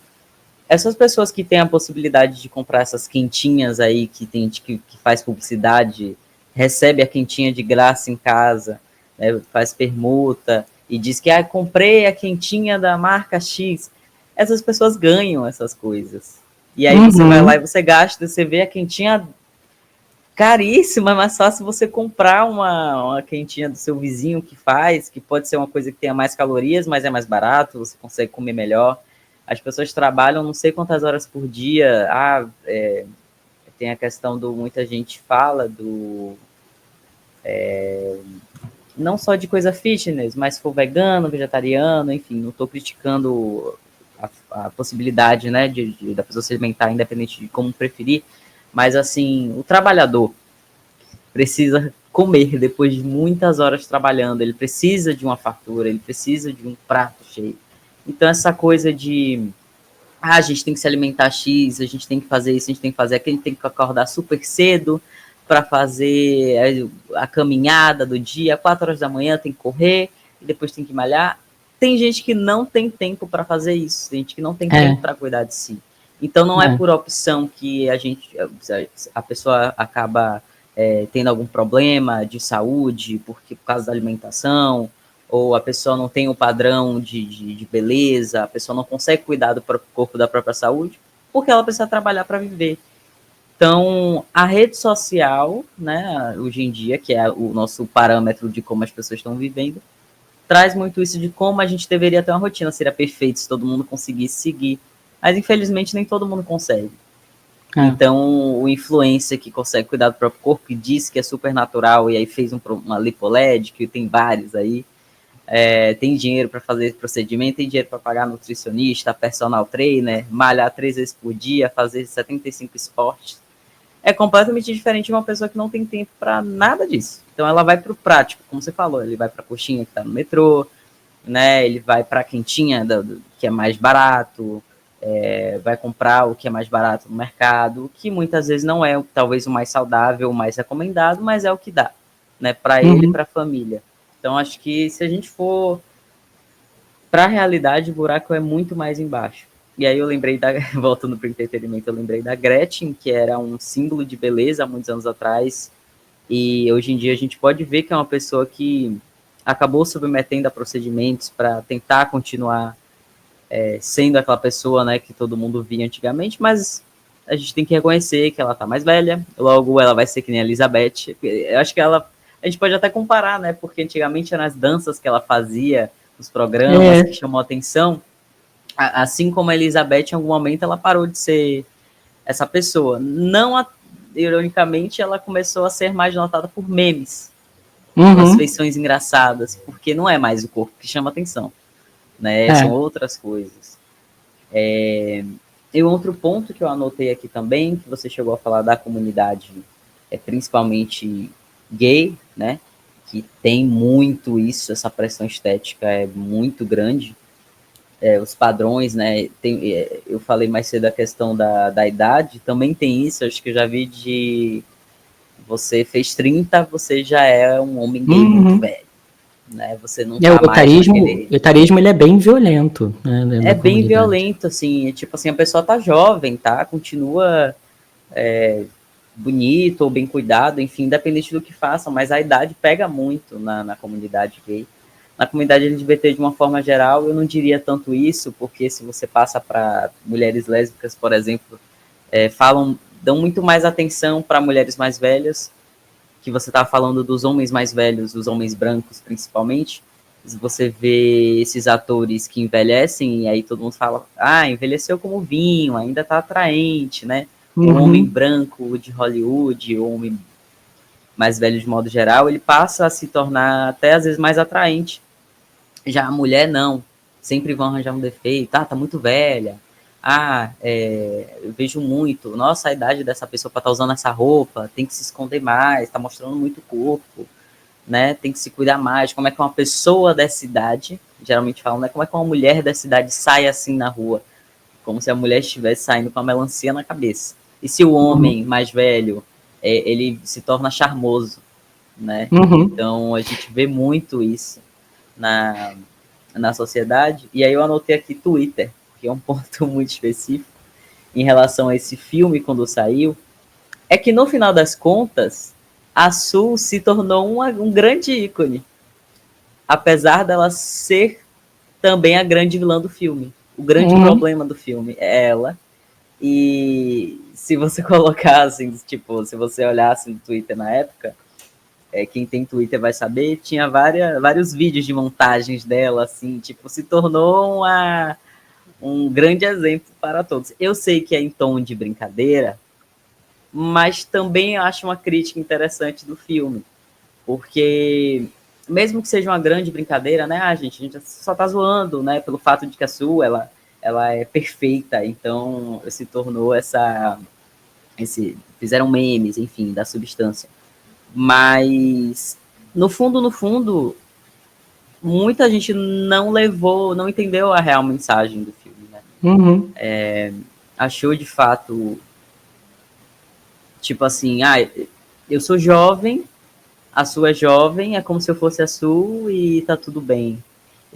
essas pessoas que têm a possibilidade de comprar essas quentinhas aí, que tem que faz publicidade, recebe a quentinha de graça em casa, né, faz permuta, e diz que comprei a quentinha da marca X. Essas pessoas ganham essas coisas. E aí você vai lá e você gasta, você vê a quentinha caríssima, é mais fácil você comprar uma quentinha do seu vizinho que faz, que pode ser uma coisa que tenha mais calorias, mas é mais barato, você consegue comer melhor. As pessoas trabalham não sei quantas horas por dia. Tem a questão muita gente fala não só de coisa fitness, mas se for vegano, vegetariano, enfim, não estou criticando a possibilidade, né, da pessoa se alimentar independente de como preferir, mas assim, o trabalhador precisa comer depois de muitas horas trabalhando, ele precisa de uma fartura, ele precisa de um prato cheio. Então essa coisa de a gente tem que se alimentar X, a gente tem que fazer isso, a gente tem que fazer aquilo, a gente tem que acordar super cedo para fazer a caminhada do dia, 4 horas da manhã tem que correr, e depois tem que malhar. tem gente que não tem tempo para fazer isso, tem gente que não tem É. tempo para cuidar de si. Então não é por opção que a pessoa acaba tendo algum problema de saúde, porque por causa da alimentação, ou a pessoa não tem o padrão de beleza, a pessoa não consegue cuidar do próprio corpo, da própria saúde, porque ela precisa trabalhar para viver. Então, a rede social, né, hoje em dia, que é o nosso parâmetro de como as pessoas estão vivendo, traz muito isso de como a gente deveria ter uma rotina. Seria perfeito se todo mundo conseguisse seguir. Mas, infelizmente, nem todo mundo consegue. Então, o influencer que consegue cuidar do próprio corpo e diz que é super natural e aí fez uma lipoled, que tem vários aí, tem dinheiro para fazer esse procedimento, tem dinheiro para pagar nutricionista, personal trainer, malhar 3 vezes por dia, fazer 75 esportes, é completamente diferente de uma pessoa que não tem tempo para nada disso. Então ela vai para o prático, como você falou, ele vai para a coxinha que está no metrô, né? Ele vai para a quentinha que é mais barato, vai comprar o que é mais barato no mercado, que muitas vezes não é talvez o mais saudável, o mais recomendado, mas é o que dá, né? Para ele e para a família. Então acho que se a gente for para a realidade, o buraco é muito mais embaixo. E aí eu lembrei voltando para o entretenimento, eu lembrei da Gretchen, que era um símbolo de beleza há muitos anos atrás, e hoje em dia a gente pode ver que é uma pessoa que acabou submetendo a procedimentos para tentar continuar sendo aquela pessoa, né, que todo mundo via antigamente, mas a gente tem que reconhecer que ela tá mais velha, logo ela vai ser que nem a Elizabeth. Eu acho que a gente pode até comparar, né, porque antigamente eram as danças que ela fazia, os programas que chamou a atenção, assim como a Elizabeth, em algum momento ela parou de ser essa pessoa. Não, ironicamente, ela começou a ser mais notada por memes, pelas feições engraçadas, porque não é mais o corpo que chama atenção, né? São outras coisas. E outro ponto que eu anotei aqui também, que você chegou a falar da comunidade, principalmente gay, né? Que tem muito isso, essa pressão estética é muito grande. Os padrões, né? Eu falei mais cedo a questão da idade, também tem isso, acho que eu já vi de você fez 30, você já é um homem gay muito velho, né? Você não tá mais naquele... O etarismo, ele é bem violento, né, É bem violento, assim, tipo assim, a pessoa tá jovem, tá? Continua bonito ou bem cuidado, enfim, independente do que façam, mas a idade pega muito na comunidade gay. Na comunidade LGBT, de uma forma geral, eu não diria tanto isso, porque se você passa para mulheres lésbicas, por exemplo, dão muito mais atenção para mulheres mais velhas, que você estava falando dos homens mais velhos, dos homens brancos, principalmente. Você vê esses atores que envelhecem, e aí todo mundo fala, envelheceu como vinho, ainda tá atraente, né? O homem branco de Hollywood, o homem mais velho de modo geral, ele passa a se tornar até às vezes mais atraente. Já a mulher, não. Sempre vão arranjar um defeito. Tá muito velha. Eu vejo muito. Nossa, a idade dessa pessoa para estar usando essa roupa, tem que se esconder mais, tá mostrando muito corpo, né? Tem que se cuidar mais. Como é que uma pessoa dessa idade, geralmente falam, né? Como é que uma mulher dessa idade sai assim na rua? Como se a mulher estivesse saindo com a melancia na cabeça. E se o homem mais velho, ele se torna charmoso, né? Então a gente vê muito isso na sociedade. E aí eu anotei aqui Twitter, que é um ponto muito específico em relação a esse filme quando saiu, é que no final das contas, a Sul se tornou um grande ícone, apesar dela ser também a grande vilã do filme. O grande problema do filme é ela. E se você colocasse, tipo, se você olhasse no Twitter na época, quem tem Twitter vai saber, tinha vários vídeos de montagens dela, assim, tipo, se tornou um grande exemplo para todos. Eu sei que é em tom de brincadeira, mas também acho uma crítica interessante do filme, porque mesmo que seja uma grande brincadeira, né, a gente só tá zoando, né, pelo fato de que a Sue, ela é perfeita, então se tornou fizeram memes, enfim, da substância. Mas no fundo, muita gente não entendeu a real mensagem do filme, né? Achou de fato, tipo assim, eu sou jovem, a Sue é jovem, é como se eu fosse a Sue e tá tudo bem.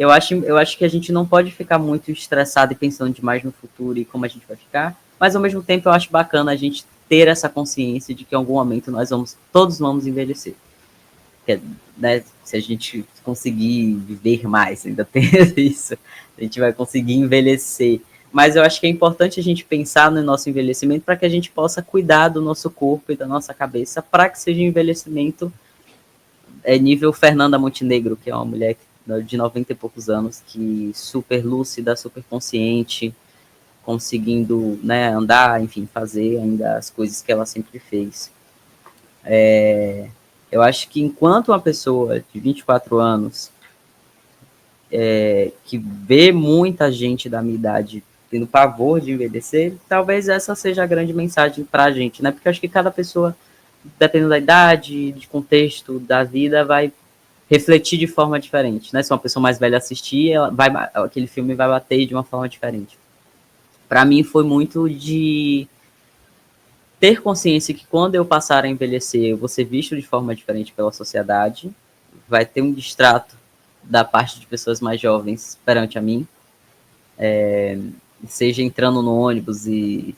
Eu acho que a gente não pode ficar muito estressado e pensando demais no futuro e como a gente vai ficar, mas ao mesmo tempo eu acho bacana a gente ter essa consciência de que em algum momento todos vamos envelhecer. Que, né, se a gente conseguir viver mais, ainda tem isso, a gente vai conseguir envelhecer. Mas eu acho que é importante a gente pensar no nosso envelhecimento para que a gente possa cuidar do nosso corpo e da nossa cabeça para que seja um envelhecimento nível Fernanda Montenegro, que é uma mulher de 90 e poucos anos, que super lúcida, super consciente, conseguindo, né, andar, enfim, fazer ainda as coisas que ela sempre fez. Eu acho que enquanto uma pessoa de 24 anos que vê muita gente da minha idade tendo pavor de envelhecer, talvez essa seja a grande mensagem para a gente, né? Porque eu acho que cada pessoa, dependendo da idade, de contexto da vida, vai refletir de forma diferente, né? Se uma pessoa mais velha assistir, aquele filme vai bater de uma forma diferente. Para mim foi muito de ter consciência que quando eu passar a envelhecer, eu vou ser visto de forma diferente pela sociedade, vai ter um distrato da parte de pessoas mais jovens perante a mim, seja entrando no ônibus e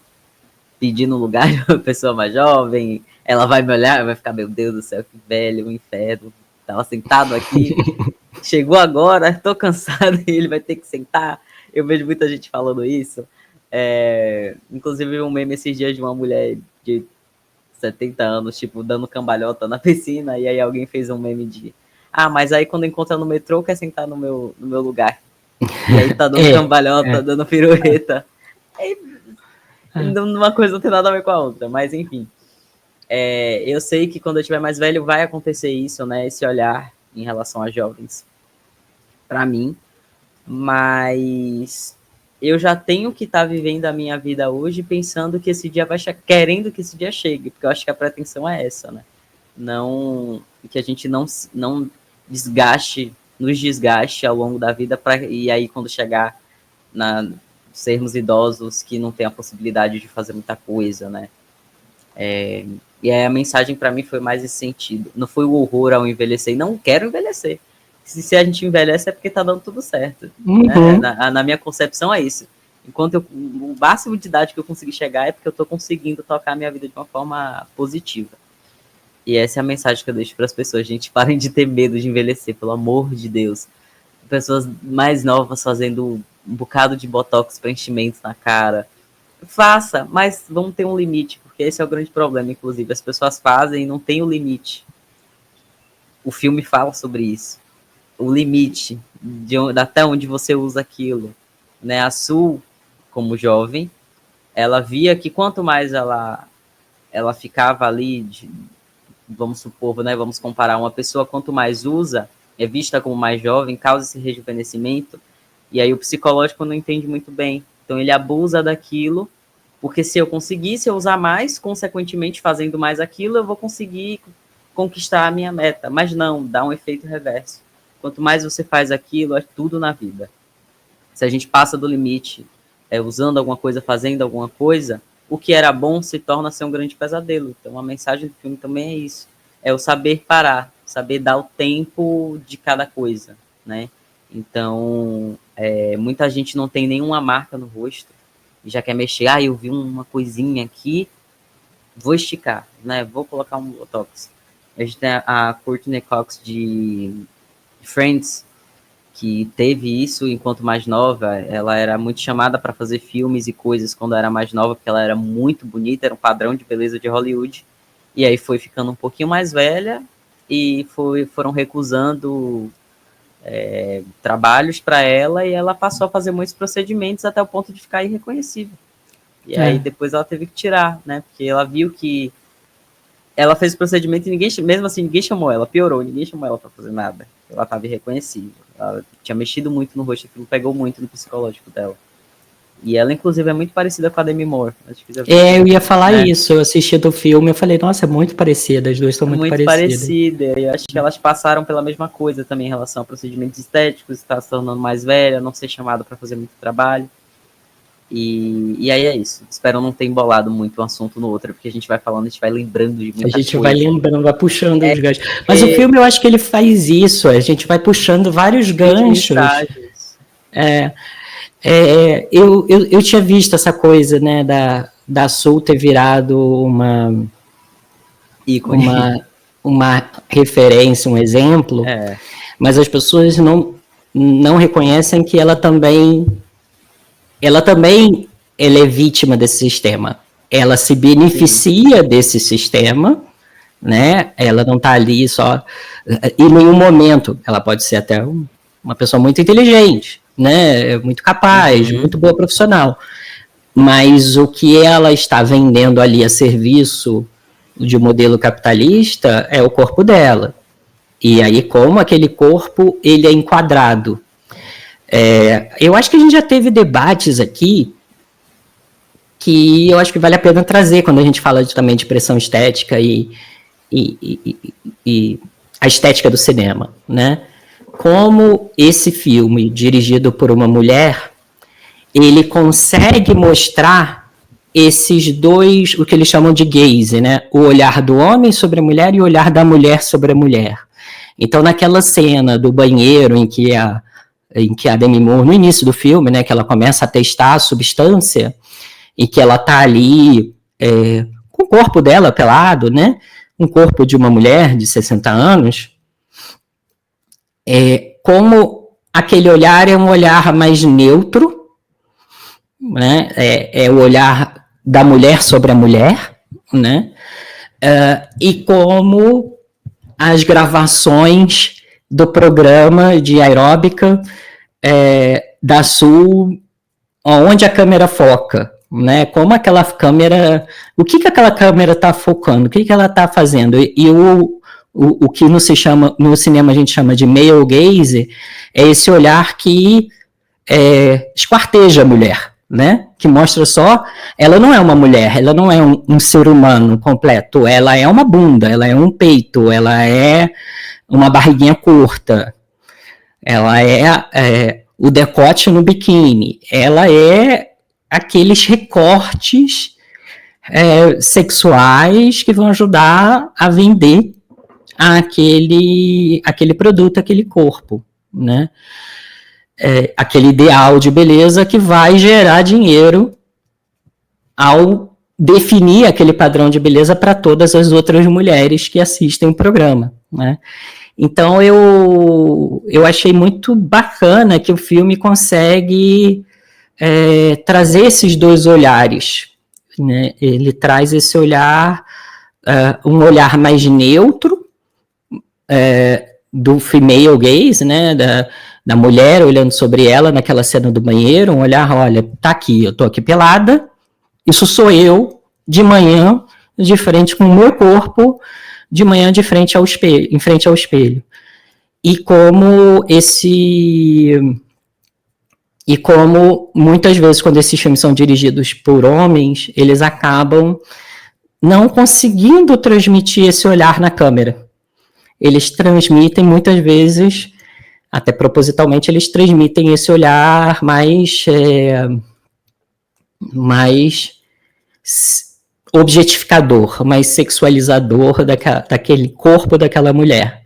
pedindo lugar de uma pessoa mais jovem, ela vai me olhar, vai ficar, meu Deus do céu, que velho, um inferno, tava sentado aqui, chegou agora, tô cansado e ele vai ter que sentar. Eu vejo muita gente falando isso. Inclusive um meme esses dias de uma mulher de 70 anos, tipo, dando cambalhota na piscina, e aí alguém fez um meme de mas aí quando encontra no metrô, quer sentar no meu lugar. E aí tá dando cambalhota, dando pirueta. Uma coisa não tem nada a ver com a outra, mas enfim. Eu sei que quando eu estiver mais velho vai acontecer isso, né? Esse olhar em relação a jovens para mim, mas eu já tenho que estar vivendo a minha vida hoje pensando que esse dia querendo que esse dia chegue, porque eu acho que a pretensão é essa, né? Não que a gente não nos desgaste ao longo da vida e aí quando chegar sermos idosos que não tem a possibilidade de fazer muita coisa, né? E aí a mensagem para mim foi mais esse sentido. Não foi o horror ao envelhecer. Não quero envelhecer. Se a gente envelhece é porque tá dando tudo certo. Uhum. Né? Na minha concepção é isso. Enquanto o máximo de idade que eu consegui chegar é porque eu tô conseguindo tocar a minha vida de uma forma positiva. E essa é a mensagem que eu deixo para as pessoas. Gente, parem de ter medo de envelhecer, pelo amor de Deus. Pessoas mais novas fazendo um bocado de botox, preenchimentos na cara. Faça, mas vamos ter um limite, porque esse é o grande problema, inclusive. As pessoas fazem e não tem o limite. O filme fala sobre isso. O limite, até onde você usa aquilo. Né? A Sul, como jovem, ela via que quanto mais ela ficava ali, vamos supor, né, vamos comparar, uma pessoa quanto mais usa, é vista como mais jovem, causa esse rejuvenescimento, e aí o psicológico não entende muito bem. Então ele abusa daquilo, porque se eu usar mais, consequentemente fazendo mais aquilo, eu vou conseguir conquistar a minha meta. Mas não, dá um efeito reverso. Quanto mais você faz aquilo, é tudo na vida. Se a gente passa do limite, usando alguma coisa, fazendo alguma coisa, o que era bom se torna ser um grande pesadelo. Então a mensagem do filme também é isso. É o saber parar, saber dar o tempo de cada coisa, né? Então, muita gente não tem nenhuma marca no rosto e já quer mexer. Eu vi uma coisinha aqui, vou esticar, né? Vou colocar um botox. A gente tem a Courtney Cox de Friends, que teve isso enquanto mais nova. Ela era muito chamada para fazer filmes e coisas quando era mais nova, porque ela era muito bonita, era um padrão de beleza de Hollywood. E aí foi ficando um pouquinho mais velha e foram recusando trabalhos para ela, e ela passou a fazer muitos procedimentos até o ponto de ficar irreconhecível. E aí depois ela teve que tirar, né? Porque ela viu que ela fez o procedimento e mesmo assim ninguém chamou ela, piorou, ninguém chamou ela para fazer nada. Ela estava irreconhecível. Ela tinha mexido muito no rosto, aquilo pegou muito no psicológico dela. E ela, inclusive, é muito parecida com a Demi Moore. Acho que eu ia falar isso. Eu assisti do filme, eu falei, nossa, é muito parecida, as duas são muito parecidas. Parecida. E acho que elas passaram pela mesma coisa também em relação a procedimentos estéticos, estar se tornando mais velha, não ser chamada para fazer muito trabalho. E aí é isso. Espero não ter embolado muito um assunto no outro, porque a gente vai falando, a gente vai lembrando de muita coisa. A gente vai lembrando, vai puxando os ganchos. Mas o filme, eu acho que ele faz isso, a gente vai puxando vários ganchos. Eu tinha visto essa coisa, né, da Soul ter virado uma referência, um exemplo, mas as pessoas não reconhecem que ela também é vítima desse sistema. Ela se beneficia desse sistema, né? Ela não está ali só... Em nenhum momento, ela pode ser até uma pessoa muito inteligente, né? Muito capaz, muito boa profissional. Mas o que ela está vendendo ali a serviço de modelo capitalista é o corpo dela. E aí, como aquele corpo ele é enquadrado. Eu acho que a gente já teve debates aqui que eu acho que vale a pena trazer quando a gente fala também de pressão estética e a estética do cinema, né? Como esse filme, dirigido por uma mulher, ele consegue mostrar esses dois, o que eles chamam de gaze, né? O olhar do homem sobre a mulher e o olhar da mulher sobre a mulher. Então, naquela cena do banheiro em que a Demi Moore, no início do filme, né, que ela começa a testar a substância e que ela tá ali com o corpo dela pelado, né? Um corpo de uma mulher de 60 anos, como aquele olhar é um olhar mais neutro, né? É o olhar da mulher sobre a mulher, né? E como as gravações do programa de aeróbica da Sul, onde a câmera foca, né? Como aquela câmera, o que aquela câmera está focando, o que ela está fazendo, e o que no cinema a gente chama de male gaze, é esse olhar que esquarteja a mulher, né? Que mostra só, ela não é uma mulher, ela não é um ser humano completo, ela é uma bunda, ela é um peito, ela é uma barriguinha curta, ela é o decote no biquíni, ela é aqueles recortes sexuais que vão ajudar a vender aquele produto, aquele corpo, né? Aquele ideal de beleza que vai gerar dinheiro ao definir aquele padrão de beleza para todas as outras mulheres que assistem o programa, né? Então eu achei muito bacana que o filme consegue trazer esses dois olhares, né? Ele traz esse olhar, um olhar mais neutro, do female gaze, né? Da mulher olhando sobre ela naquela cena do banheiro, um olhar, olha, tá aqui, eu tô aqui pelada, isso sou eu, de manhã, de frente com o meu corpo, de manhã em frente ao espelho. E como muitas vezes quando esses filmes são dirigidos por homens, eles acabam não conseguindo transmitir esse olhar na câmera. Eles transmitem muitas vezes, até propositalmente, eles transmitem esse olhar mais objetificador, mais sexualizador daquele corpo daquela mulher.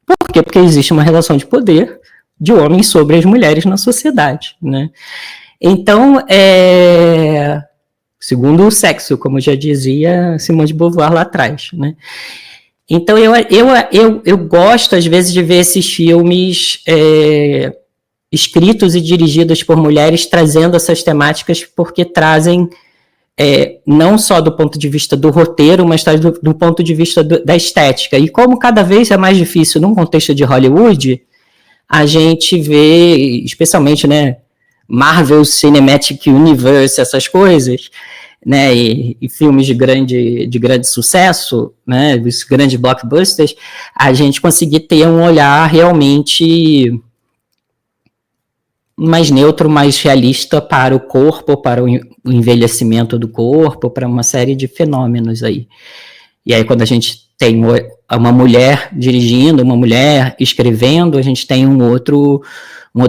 Por quê? Porque existe uma relação de poder de homens sobre as mulheres na sociedade, né? Então, segundo o sexo, como já dizia Simone de Beauvoir lá atrás, né? Então, eu gosto, às vezes, de ver esses filmes escritos e dirigidos por mulheres trazendo essas temáticas, porque trazem não só do ponto de vista do roteiro, mas do ponto de vista da estética. E como cada vez é mais difícil, num contexto de Hollywood, a gente vê, especialmente, né, Marvel Cinematic Universe, essas coisas, né, e filmes de grande sucesso, né, os grandes blockbusters, a gente conseguir ter um olhar realmente mais neutro, mais realista para o corpo, para o envelhecimento do corpo, para uma série de fenômenos aí. E aí, quando a gente tem uma mulher dirigindo, uma mulher escrevendo, a gente tem um outro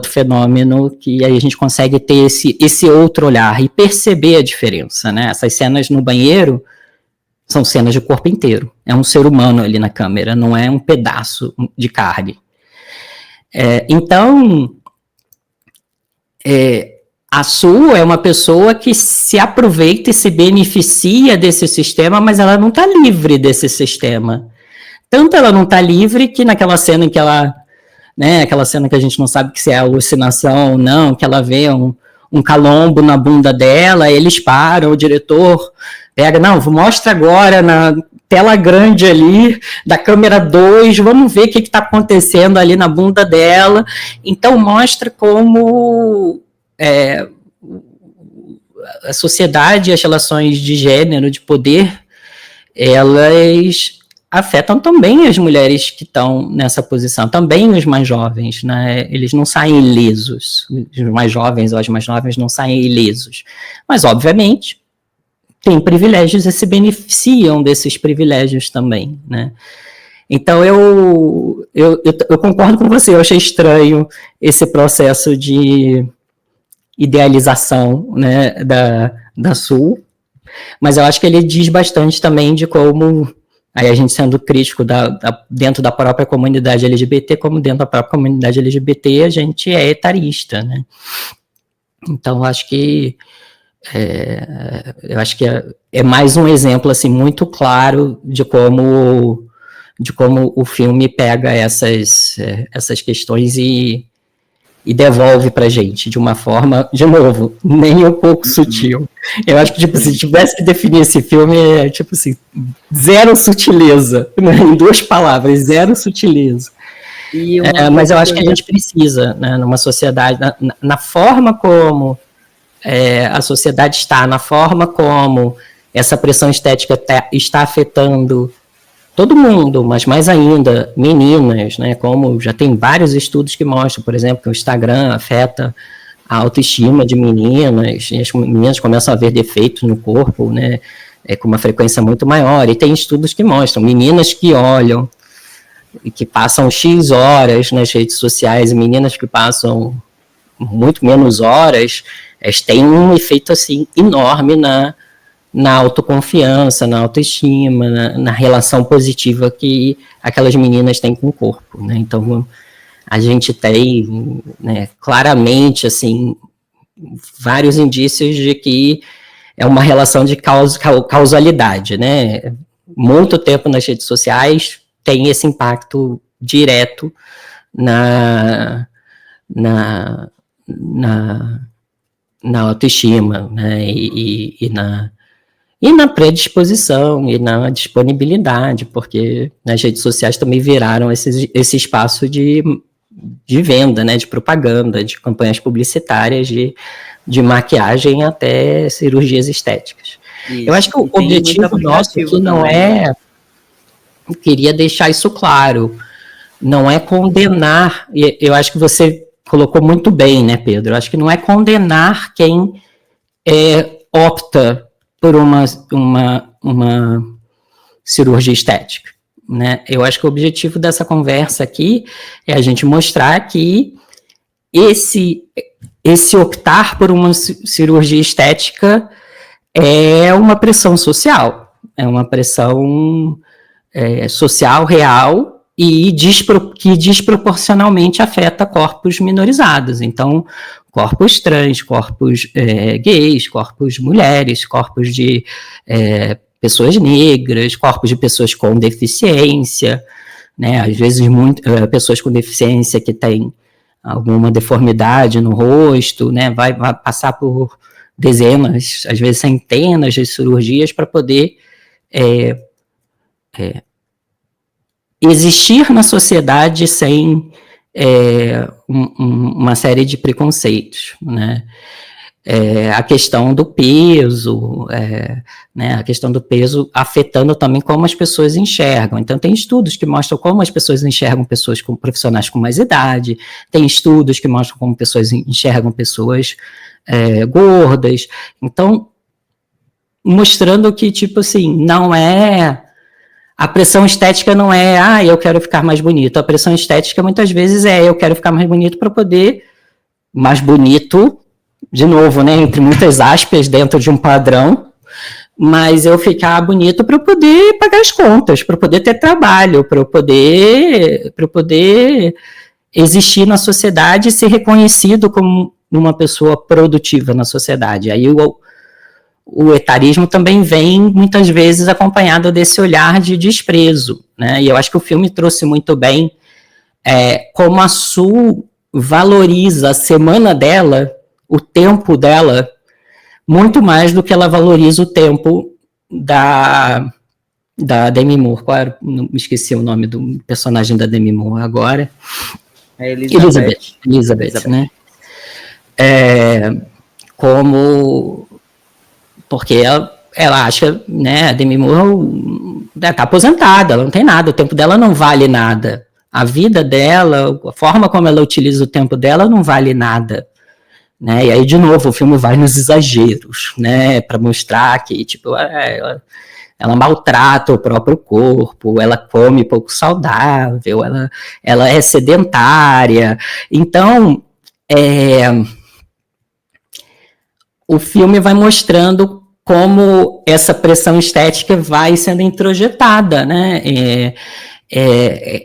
fenômeno que aí a gente consegue ter esse outro olhar e perceber a diferença, né? Essas cenas no banheiro são cenas de corpo inteiro. É um ser humano ali na câmera, não é um pedaço de carne. Então, a Su é uma pessoa que se aproveita e se beneficia desse sistema, mas ela não está livre desse sistema. Tanto ela não está livre que naquela cena em que ela, né, aquela cena que a gente não sabe se é alucinação ou não, que ela vê um calombo na bunda dela, eles param, o diretor pega, não, mostra agora na tela grande ali, da câmera 2, vamos ver o que está acontecendo ali na bunda dela. Então mostra como a sociedade e as relações de gênero, de poder, elas afetam também as mulheres que estão nessa posição, também os mais jovens, né? Eles não saem ilesos, os mais jovens ou as mais novas não saem ilesos, mas obviamente têm privilégios e se beneficiam desses privilégios também, né? Então eu concordo com você, eu achei estranho esse processo de idealização, né, da Sul, mas eu acho que ele diz bastante também de como, aí a gente sendo crítico dentro da própria comunidade LGBT, como dentro da própria comunidade LGBT a gente é etarista, né? Então eu acho que é mais um exemplo assim muito claro de como o filme pega essas questões e devolve pra gente de uma forma, de novo, nem um pouco sutil. Eu acho que, tipo, se tivesse que definir esse filme, tipo assim, zero sutileza, né? Em 2 palavras, zero sutileza. Mas eu acho que a gente precisa, né, numa sociedade, na forma como a sociedade está, na forma como essa pressão estética está afetando todo mundo, mas mais ainda meninas, né? Como já tem vários estudos que mostram, por exemplo, que o Instagram afeta a autoestima de meninas, e as meninas começam a ver defeitos no corpo, né? Com uma frequência muito maior. E tem estudos que mostram meninas que olham e que passam X horas nas redes sociais e meninas que passam muito menos horas, têm um efeito assim enorme na autoconfiança, na autoestima, na relação positiva que aquelas meninas têm com o corpo, né? Então, a gente tem, né, claramente, assim, vários indícios de que é uma relação de causalidade, né? Muito tempo nas redes sociais tem esse impacto direto na autoestima, né? E na predisposição e na disponibilidade, porque as redes sociais também viraram esse espaço de venda, né, de propaganda, de campanhas publicitárias, de maquiagem até cirurgias estéticas. Isso. Eu acho que o objetivo nosso aqui não é... Eu queria deixar isso claro, não é condenar, e eu acho que você colocou muito bem, né, Pedro? Eu acho que não é condenar quem opta por uma cirurgia estética, né? Eu acho que o objetivo dessa conversa aqui é a gente mostrar que esse optar por uma cirurgia estética é uma pressão social, é uma pressão social real e que desproporcionalmente afeta corpos minorizados. Então, corpos trans, corpos gays, corpos mulheres, corpos de pessoas negras, corpos de pessoas com deficiência, né? Às vezes pessoas com deficiência que têm alguma deformidade no rosto, né? Vai passar por dezenas, às vezes centenas de cirurgias para poder existir na sociedade sem uma série de preconceitos, né? A questão do peso, né? A questão do peso afetando também como as pessoas enxergam. Então, tem estudos que mostram como as pessoas enxergam pessoas profissionais com mais idade, tem estudos que mostram como pessoas enxergam pessoas gordas. Então, mostrando que, tipo assim, não é a pressão estética não é, eu quero ficar mais bonito. A pressão estética muitas vezes eu quero ficar mais bonito para poder, mais bonito, de novo, né, entre muitas aspas, dentro de um padrão, mas eu ficar bonito para eu poder pagar as contas, para eu poder ter trabalho, para eu poder existir na sociedade e ser reconhecido como uma pessoa produtiva na sociedade. Aí o etarismo também vem, muitas vezes, acompanhado desse olhar de desprezo, né? E eu acho que o filme trouxe muito bem como a Sue valoriza a semana dela, o tempo dela, muito mais do que ela valoriza o tempo da Demi Moore. Qual era? Não, me esqueci o nome do personagem da Demi Moore agora. Elizabeth, né? Porque ela acha, né, a Demi Moore está aposentada, ela não tem nada, o tempo dela não vale nada. A vida dela, a forma como ela utiliza o tempo dela não vale nada. Né? E aí, de novo, o filme vai nos exageros, né, para mostrar que tipo, ela maltrata o próprio corpo, ela come pouco saudável, ela é sedentária. Então, o filme vai mostrando como essa pressão estética vai sendo introjetada, né?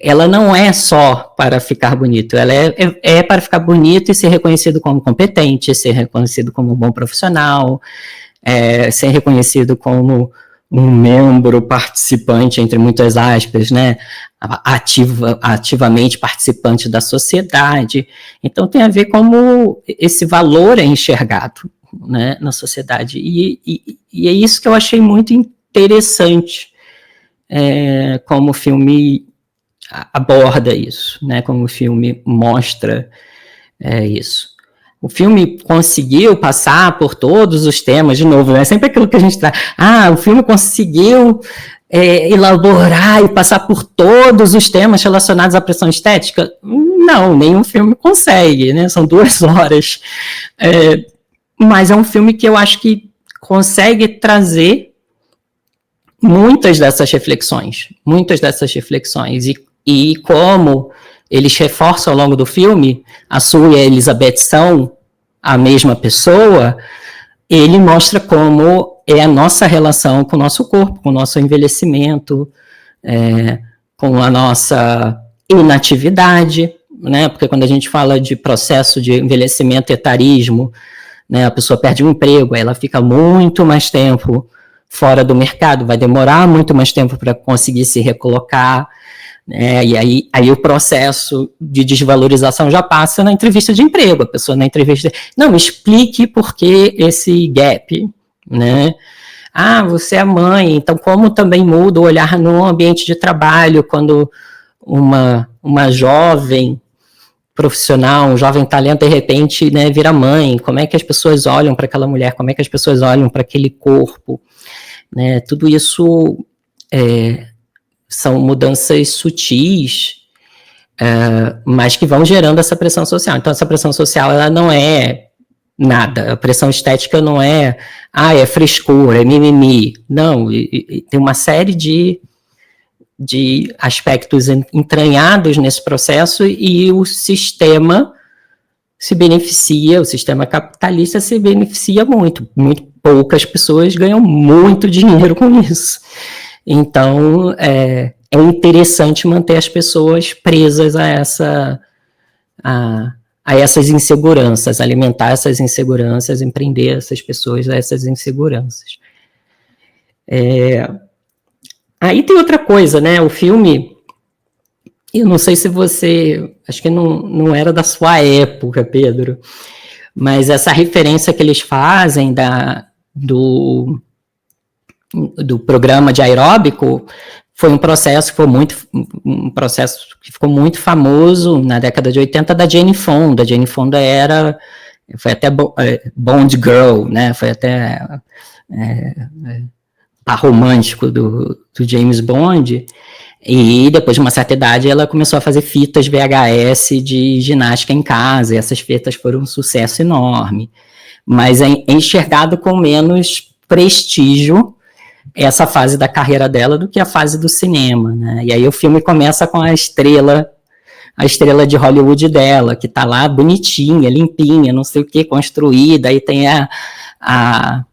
Ela não é só para ficar bonito, ela é para ficar bonito e ser reconhecido como competente, ser reconhecido como um bom profissional, ser reconhecido como um membro participante, entre muitas aspas, né? Ativamente participante da sociedade. Então tem a ver como esse valor é enxergado, né, na sociedade. E é isso que eu achei muito interessante, como o filme aborda isso, né, como o filme mostra isso. O filme conseguiu passar por todos os temas, de novo, é sempre aquilo que a gente traz. O filme conseguiu elaborar e passar por todos os temas relacionados à pressão estética? Não, nenhum filme consegue, né? São 2 horas. Mas é um filme que eu acho que consegue trazer muitas dessas reflexões, e como eles reforçam ao longo do filme, a Sue e a Elizabeth são a mesma pessoa, ele mostra como é a nossa relação com o nosso corpo, com o nosso envelhecimento, com a nossa inatividade, né? Porque quando a gente fala de processo de envelhecimento, etarismo, né, a pessoa perde um emprego, aí ela fica muito mais tempo fora do mercado, vai demorar muito mais tempo para conseguir se recolocar, né, e aí o processo de desvalorização já passa na entrevista de emprego, a pessoa na entrevista, não, explique por que esse gap, né? Você é mãe, então como também muda o olhar no ambiente de trabalho, quando uma jovem profissional, um jovem talento, de repente, né, vira mãe, como é que as pessoas olham para aquela mulher, como é que as pessoas olham para aquele corpo, né, tudo isso são mudanças sutis, mas que vão gerando essa pressão social. Então, essa pressão social, ela não é nada, a pressão estética não é, é frescura, é mimimi, não, tem uma série de aspectos entranhados nesse processo e o sistema se beneficia, o sistema capitalista se beneficia muito poucas pessoas ganham muito dinheiro com isso. Então, é interessante manter as pessoas presas a essas inseguranças, alimentar essas inseguranças, empreender essas pessoas a essas inseguranças. Aí tem outra coisa, né? O filme, eu não sei se você, acho que não era da sua época, Pedro, mas essa referência que eles fazem do programa de aeróbico foi um processo que ficou muito famoso na década de 80 da Jane Fonda. A Jane Fonda foi até Bond Girl, né? Foi até par romântico do James Bond, e depois de uma certa idade ela começou a fazer fitas VHS de ginástica em casa, e essas fitas foram um sucesso enorme, mas é enxergado com menos prestígio essa fase da carreira dela do que a fase do cinema, né? E aí o filme começa com a estrela de Hollywood dela, que tá lá bonitinha, limpinha, não sei o que, construída, aí tem a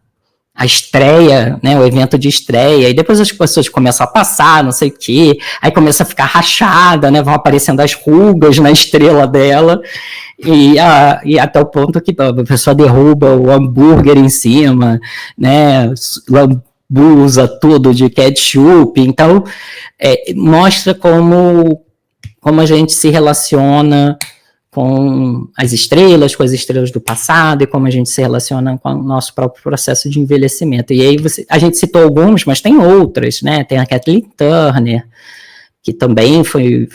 estreia, né, o evento de estreia, e depois as pessoas começam a passar, não sei o que, aí começa a ficar rachada, né, vão aparecendo as rugas na estrela dela, e até o ponto que a pessoa derruba o hambúrguer em cima, né, lambuza tudo de ketchup, então mostra como a gente se relaciona com as estrelas do passado e como a gente se relaciona com o nosso próprio processo de envelhecimento. E aí a gente citou alguns, mas tem outras, né? Tem a Kathleen Turner, que também foi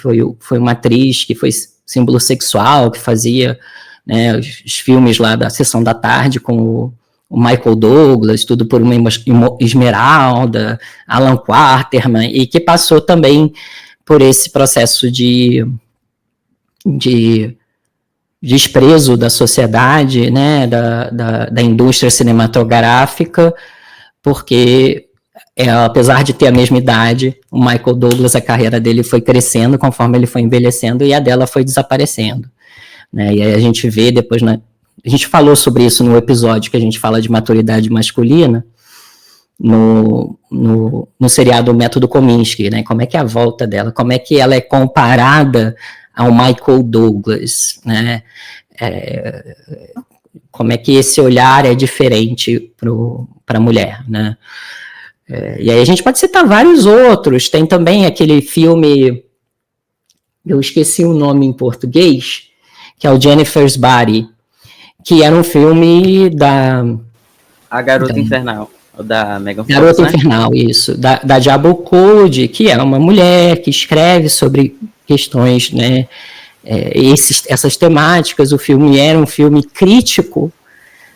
uma atriz que foi símbolo sexual, que fazia, né, os filmes lá da Sessão da Tarde com o Michael Douglas, Tudo por uma Esmeralda, Alan Quaterman, e que passou também por esse processo de desprezo da sociedade, né, da indústria cinematográfica, porque apesar de ter a mesma idade, o Michael Douglas, a carreira dele foi crescendo conforme ele foi envelhecendo e a dela foi desaparecendo, né, e aí a gente vê depois, a gente falou sobre isso no episódio que a gente fala de maturidade masculina, no seriado Método Kominsky, né, como é que é a volta dela, como é que ela é comparada ao Michael Douglas, né? Como é que esse olhar é diferente para a mulher, né? E aí a gente pode citar vários outros, tem também aquele filme, eu esqueci o nome em português, que é o Jennifer's Body, que era um filme da... A Garota Infernal, da Megan Fox, Garota né? Infernal, isso, da Diablo Code, que é uma mulher que escreve sobre questões, né, essas temáticas. O filme era um filme crítico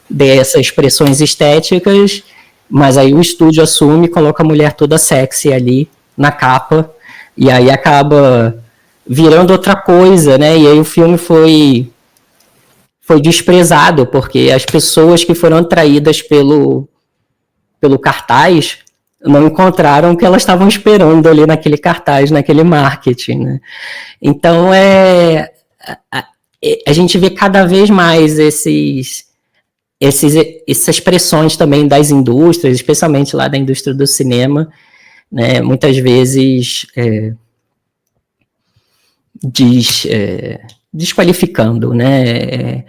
dessas expressões estéticas, mas aí o estúdio assume e coloca a mulher toda sexy ali na capa, e aí acaba virando outra coisa, né, e aí o filme foi desprezado, porque as pessoas que foram atraídas pelo cartaz não encontraram o que elas estavam esperando ali naquele cartaz, naquele marketing, né? Então, a gente vê cada vez mais essas pressões também das indústrias, especialmente lá da indústria do cinema, né? Muitas vezes desqualificando, né?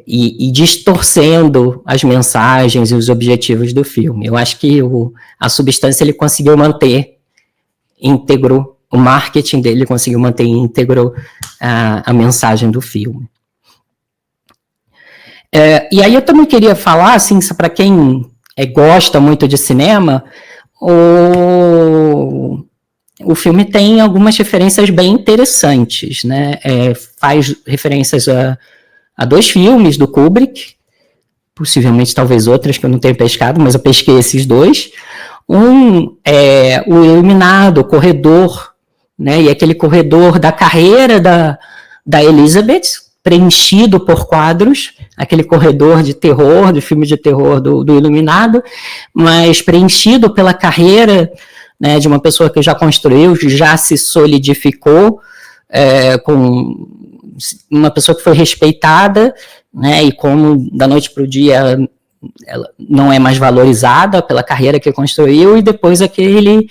E distorcendo as mensagens e os objetivos do filme. Eu acho que a Substância ele conseguiu manter íntegro, o marketing dele conseguiu manter íntegro a mensagem do filme. E aí eu também queria falar, assim, para quem gosta muito de cinema, o filme tem algumas referências bem interessantes, né? Faz referências a 2 filmes do Kubrick, possivelmente talvez outras que eu não tenho pescado, mas eu pesquei esses 2. Um é o Iluminado, o Corredor, né, e aquele corredor da carreira da Elizabeth, preenchido por quadros, aquele corredor de terror, de filme de terror do Iluminado, mas preenchido pela carreira, né, de uma pessoa que já construiu, já se solidificou, com uma pessoa que foi respeitada, né, e como da noite para o dia ela não é mais valorizada pela carreira que construiu, e depois aquele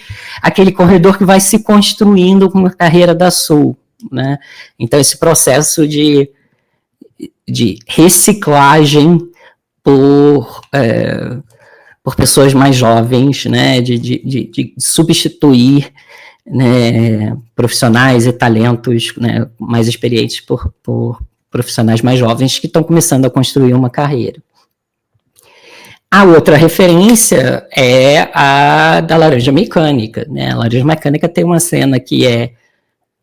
corredor que vai se construindo com a carreira da Sul, né? Então esse processo de reciclagem por pessoas mais jovens, né, de substituir, né, profissionais e talentos, né, mais experientes por profissionais mais jovens que estão começando a construir uma carreira. A outra referência é a da Laranja Mecânica, né? A Laranja Mecânica tem uma cena que é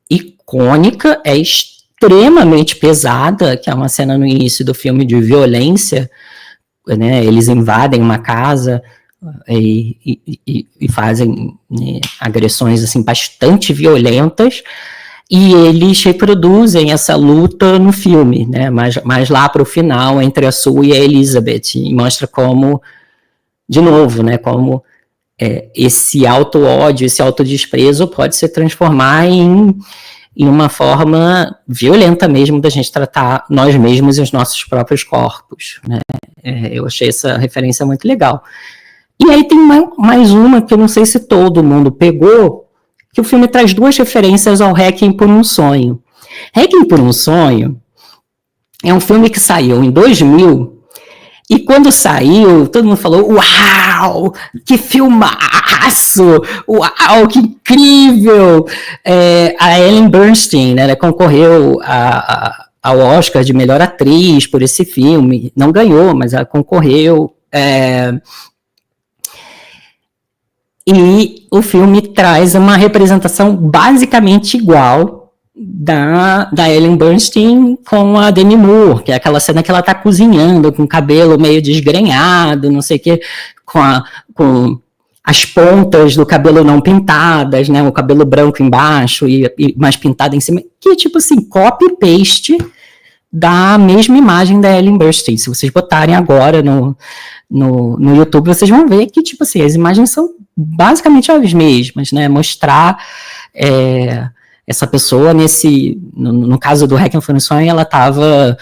icônica, é extremamente pesada, que é uma cena no início do filme de violência, né? Eles invadem uma casa e fazem, né, agressões assim, bastante violentas, e eles reproduzem essa luta no filme, né? Mas lá para o final, entre a Sue e a Elizabeth, e mostra como, de novo, né, como esse auto-ódio, esse autodesprezo pode se transformar em uma forma violenta mesmo da gente tratar nós mesmos e os nossos próprios corpos, né? Eu achei essa referência muito legal. E aí tem mais uma que eu não sei se todo mundo pegou, que o filme traz 2 referências ao Requiem por um Sonho. Requiem por um Sonho é um filme que saiu em 2000, e quando saiu, todo mundo falou, uau, que filmaço, uau, que incrível. A Ellen Burstyn, né, ela concorreu ao Oscar de melhor atriz por esse filme, não ganhou, mas ela concorreu. E o filme traz uma representação basicamente igual da Ellen Burstyn com a Demi Moore, que é aquela cena que ela tá cozinhando com o cabelo meio desgrenhado, não sei o quê, com as pontas do cabelo não pintadas, né, o cabelo branco embaixo e mais pintado em cima, que tipo assim, copy-paste da mesma imagem da Ellen Burstyn. Se vocês botarem agora no YouTube, vocês vão ver que, tipo assim, as imagens são basicamente as mesmas, né? Mostrar essa pessoa no caso do Requiem por um Sonho, ela estava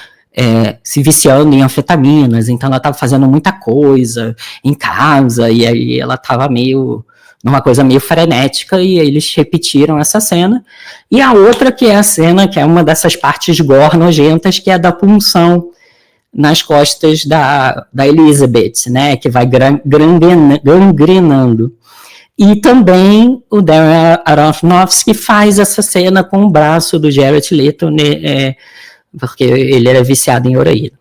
se viciando em anfetaminas, então ela estava fazendo muita coisa em casa, e aí ela estava numa coisa meio frenética, e aí eles repetiram essa cena. E a outra, que é a cena, que é uma dessas partes gore nojentas, que é a da punção nas costas da Elizabeth, né, que vai gangrenando. E também o Darren Aronofsky faz essa cena com o braço do Jared Leto, né, porque ele era viciado em heroína.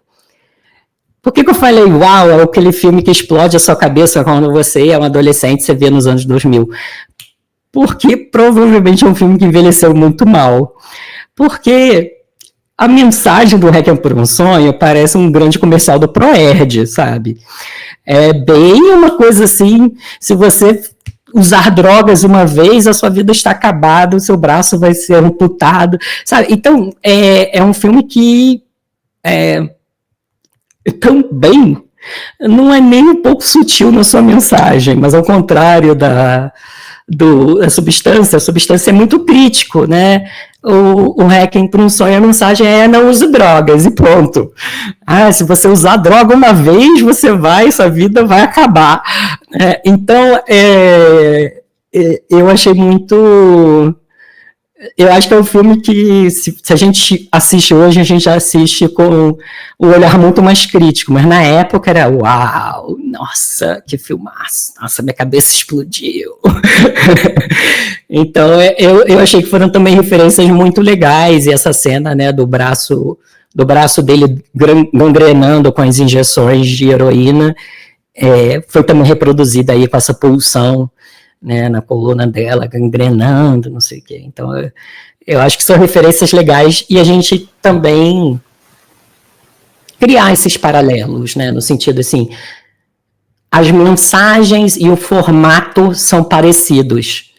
Por que eu falei, uau, é aquele filme que explode a sua cabeça quando você é um adolescente, você vê nos anos 2000? Porque provavelmente é um filme que envelheceu muito mal. Porque a mensagem do Requiem por um Sonho parece um grande comercial do Proerd, sabe? É bem uma coisa assim, se você usar drogas uma vez, a sua vida está acabada, o seu braço vai ser amputado, sabe? Então, é um filme que também não é nem um pouco sutil na sua mensagem, mas ao contrário da substância, a substância é muito crítico, né? O Requiem por um Sonho, a mensagem é não use drogas, e pronto. Se você usar droga uma vez, sua vida vai acabar. Então, eu achei muito... Eu acho que é um filme que, se a gente assiste hoje, a gente já assiste com um olhar muito mais crítico, mas na época era, uau, nossa, que filmaço, nossa, minha cabeça explodiu. Então, eu achei que foram também referências muito legais, e essa cena, né, do braço dele gangrenando com as injeções de heroína, foi também reproduzida aí com essa pulsão, né, na coluna dela, gangrenando, não sei o quê. Então, eu acho que são referências legais, e a gente também criar esses paralelos, né, no sentido assim, as mensagens e o formato são parecidos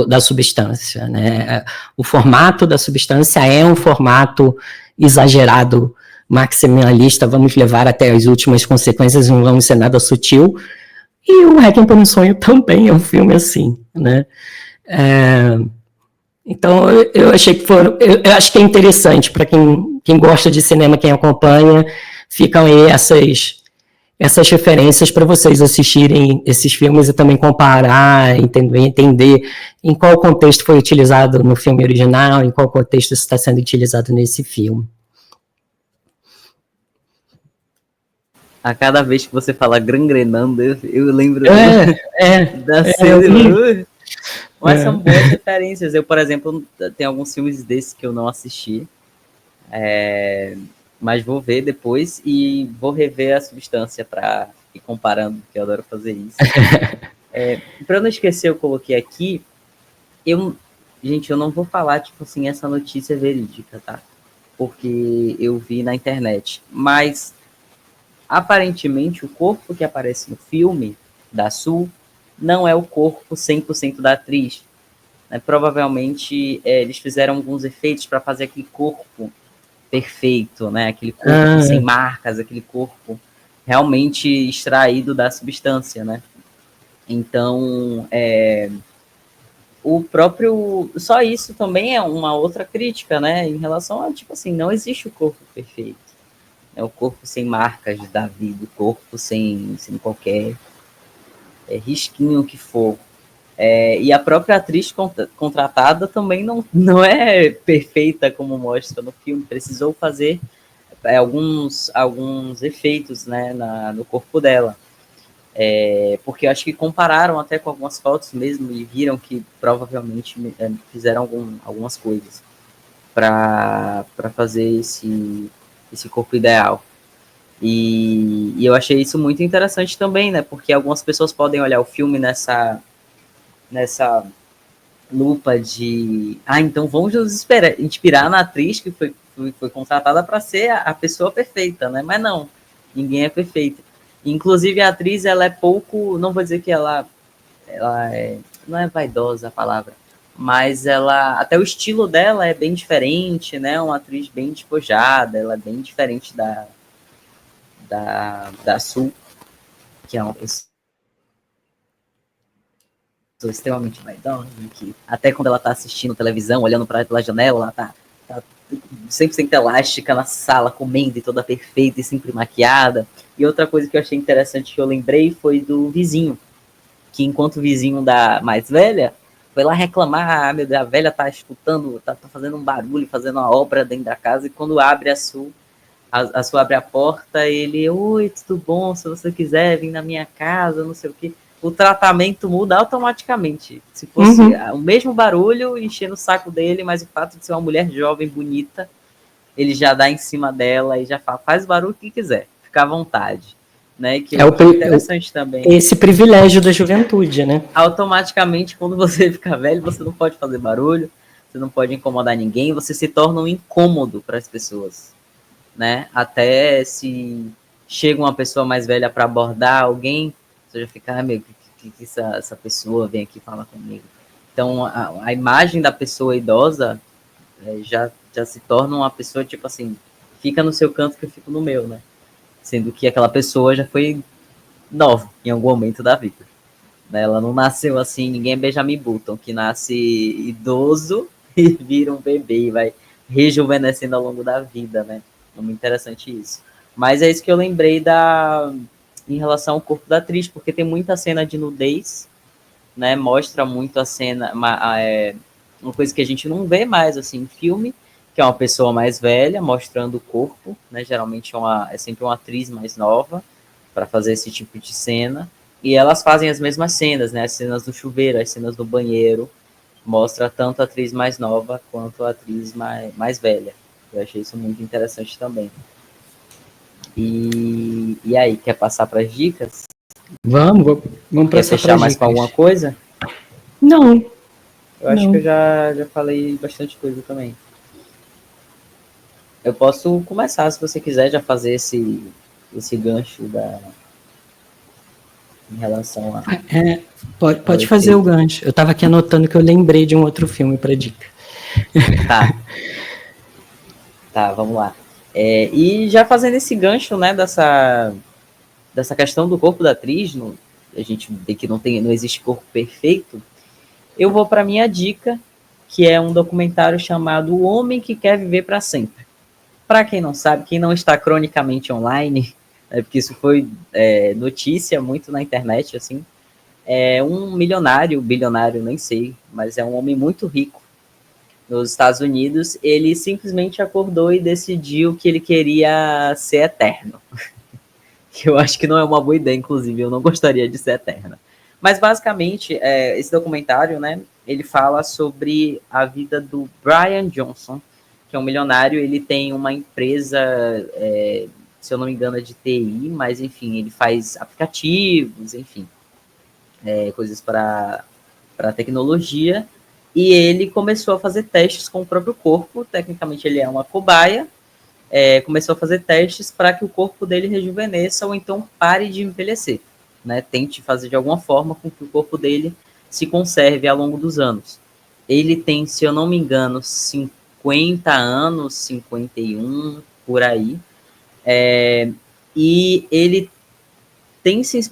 da substância, né? O formato da substância é um formato exagerado, maximalista, vamos levar até as últimas consequências, não vamos ser nada sutil. E o Requiem por um Sonho também é um filme assim, né? Então, eu achei que eu acho que é interessante para quem gosta de cinema, quem acompanha, ficam aí essas referências para vocês assistirem esses filmes e também comparar, entender em qual contexto foi utilizado no filme original, em qual contexto está sendo utilizado nesse filme. A cada vez que você fala gangrenando, eu lembro da cena. Mas são boas referências. Eu, por exemplo, tem alguns filmes desses que eu não assisti, mas vou ver depois e vou rever a substância para ir comparando, porque eu adoro fazer isso. Para não esquecer, eu coloquei aqui, gente, eu não vou falar, tipo assim, essa notícia verídica, tá? Porque eu vi na internet, mas aparentemente o corpo que aparece no filme da Sue não é o corpo 100% da atriz, né? Provavelmente eles fizeram alguns efeitos para fazer aquele corpo perfeito, né? Aquele corpo sem marcas, aquele corpo realmente extraído da substância, né? Então, o próprio... Só isso também é uma outra crítica, né? Em relação a, tipo assim, não existe o corpo perfeito. É o corpo sem marcas da vida, o corpo sem qualquer risquinho que for. E a própria atriz contratada também não é perfeita como mostra no filme. Precisou fazer alguns efeitos, né, no corpo dela. Porque eu acho que compararam até com algumas fotos mesmo e viram que provavelmente fizeram algumas coisas para fazer esse corpo ideal. E eu achei isso muito interessante também, né? Porque algumas pessoas podem olhar o filme nessa lupa de... então vamos nos inspirar na atriz que foi contratada para ser a pessoa perfeita, né? Mas não, ninguém é perfeito. Inclusive a atriz, ela é pouco... Não vou dizer que ela não é vaidosa a palavra, mas ela... Até o estilo dela é bem diferente, né? Uma atriz bem despojada, ela é bem diferente da Sul, que é uma pessoa extremamente vaidosa, que até quando ela tá assistindo televisão, olhando pela janela, ela tá 100% elástica na sala, comendo e toda perfeita e sempre maquiada. E outra coisa que eu achei interessante que eu lembrei foi do vizinho, que enquanto o vizinho da mais velha foi lá reclamar, meu Deus, a velha tá escutando, tá fazendo um barulho, fazendo uma obra dentro da casa, e quando abre a Su abre a porta, ele, oi, tudo bom, se você quiser vir na minha casa, não sei o que, o tratamento muda automaticamente. Se fosse o mesmo barulho, enchendo o saco dele, mas o fato de ser uma mulher jovem, bonita, ele já dá em cima dela e já fala, faz o barulho que quiser, fica à vontade. Né, que eu achei interessante também. Esse privilégio da juventude, né? Automaticamente, quando você fica velho, você não pode fazer barulho, você não pode incomodar ninguém, você se torna um incômodo para as pessoas. Né? Até se chega uma pessoa mais velha para abordar alguém, você já fica, meu, que essa pessoa vem aqui falar comigo. Então, a imagem da pessoa idosa já se torna uma pessoa, tipo assim, fica no seu canto que eu fico no meu, né? Sendo que aquela pessoa já foi nova em algum momento da vida. Né? Ela não nasceu assim, ninguém é Benjamin Button, que nasce idoso e vira um bebê e vai rejuvenescendo ao longo da vida, né? É muito interessante isso. Mas é isso que eu lembrei em relação ao corpo da atriz, porque tem muita cena de nudez, né? Mostra muito a cena, uma coisa que a gente não vê mais assim em filme, que é uma pessoa mais velha mostrando o corpo, né? Geralmente é sempre uma atriz mais nova para fazer esse tipo de cena. E elas fazem as mesmas cenas, né? As cenas do chuveiro, as cenas do banheiro, mostra tanto a atriz mais nova quanto a atriz mais velha. Eu achei isso muito interessante também. E aí, quer passar para as dicas? Vamos Quer fechar mais com alguma coisa? Não. Eu acho que eu já falei bastante coisa também. Eu posso começar, se você quiser, já fazer esse gancho em relação a... Pode fazer o gancho. Eu estava aqui anotando que eu lembrei de um outro filme para dica. Tá, vamos lá. E já fazendo esse gancho, né, dessa questão do corpo da atriz, a gente vê que não existe corpo perfeito, eu vou para minha dica, que é um documentário chamado O Homem que Quer Viver para Sempre. Para quem não sabe, quem não está cronicamente online, porque isso foi notícia muito na internet, assim, é um milionário, bilionário, nem sei, mas é um homem muito rico nos Estados Unidos. Ele simplesmente acordou e decidiu que ele queria ser eterno. Que eu acho que não é uma boa ideia, inclusive, eu não gostaria de ser eterna. Mas, basicamente, esse documentário, né, ele fala sobre a vida do Brian Johnson, que é um milionário. Ele tem uma empresa, se eu não me engano, é de TI, mas, enfim, ele faz aplicativos, enfim, coisas para tecnologia, e ele começou a fazer testes com o próprio corpo. Tecnicamente, ele é uma cobaia. Começou a fazer testes para que o corpo dele rejuvenesça ou então pare de envelhecer, né? Tente fazer de alguma forma com que o corpo dele se conserve ao longo dos anos. Ele tem, se eu não me engano, 50 anos, 51, por aí, e ele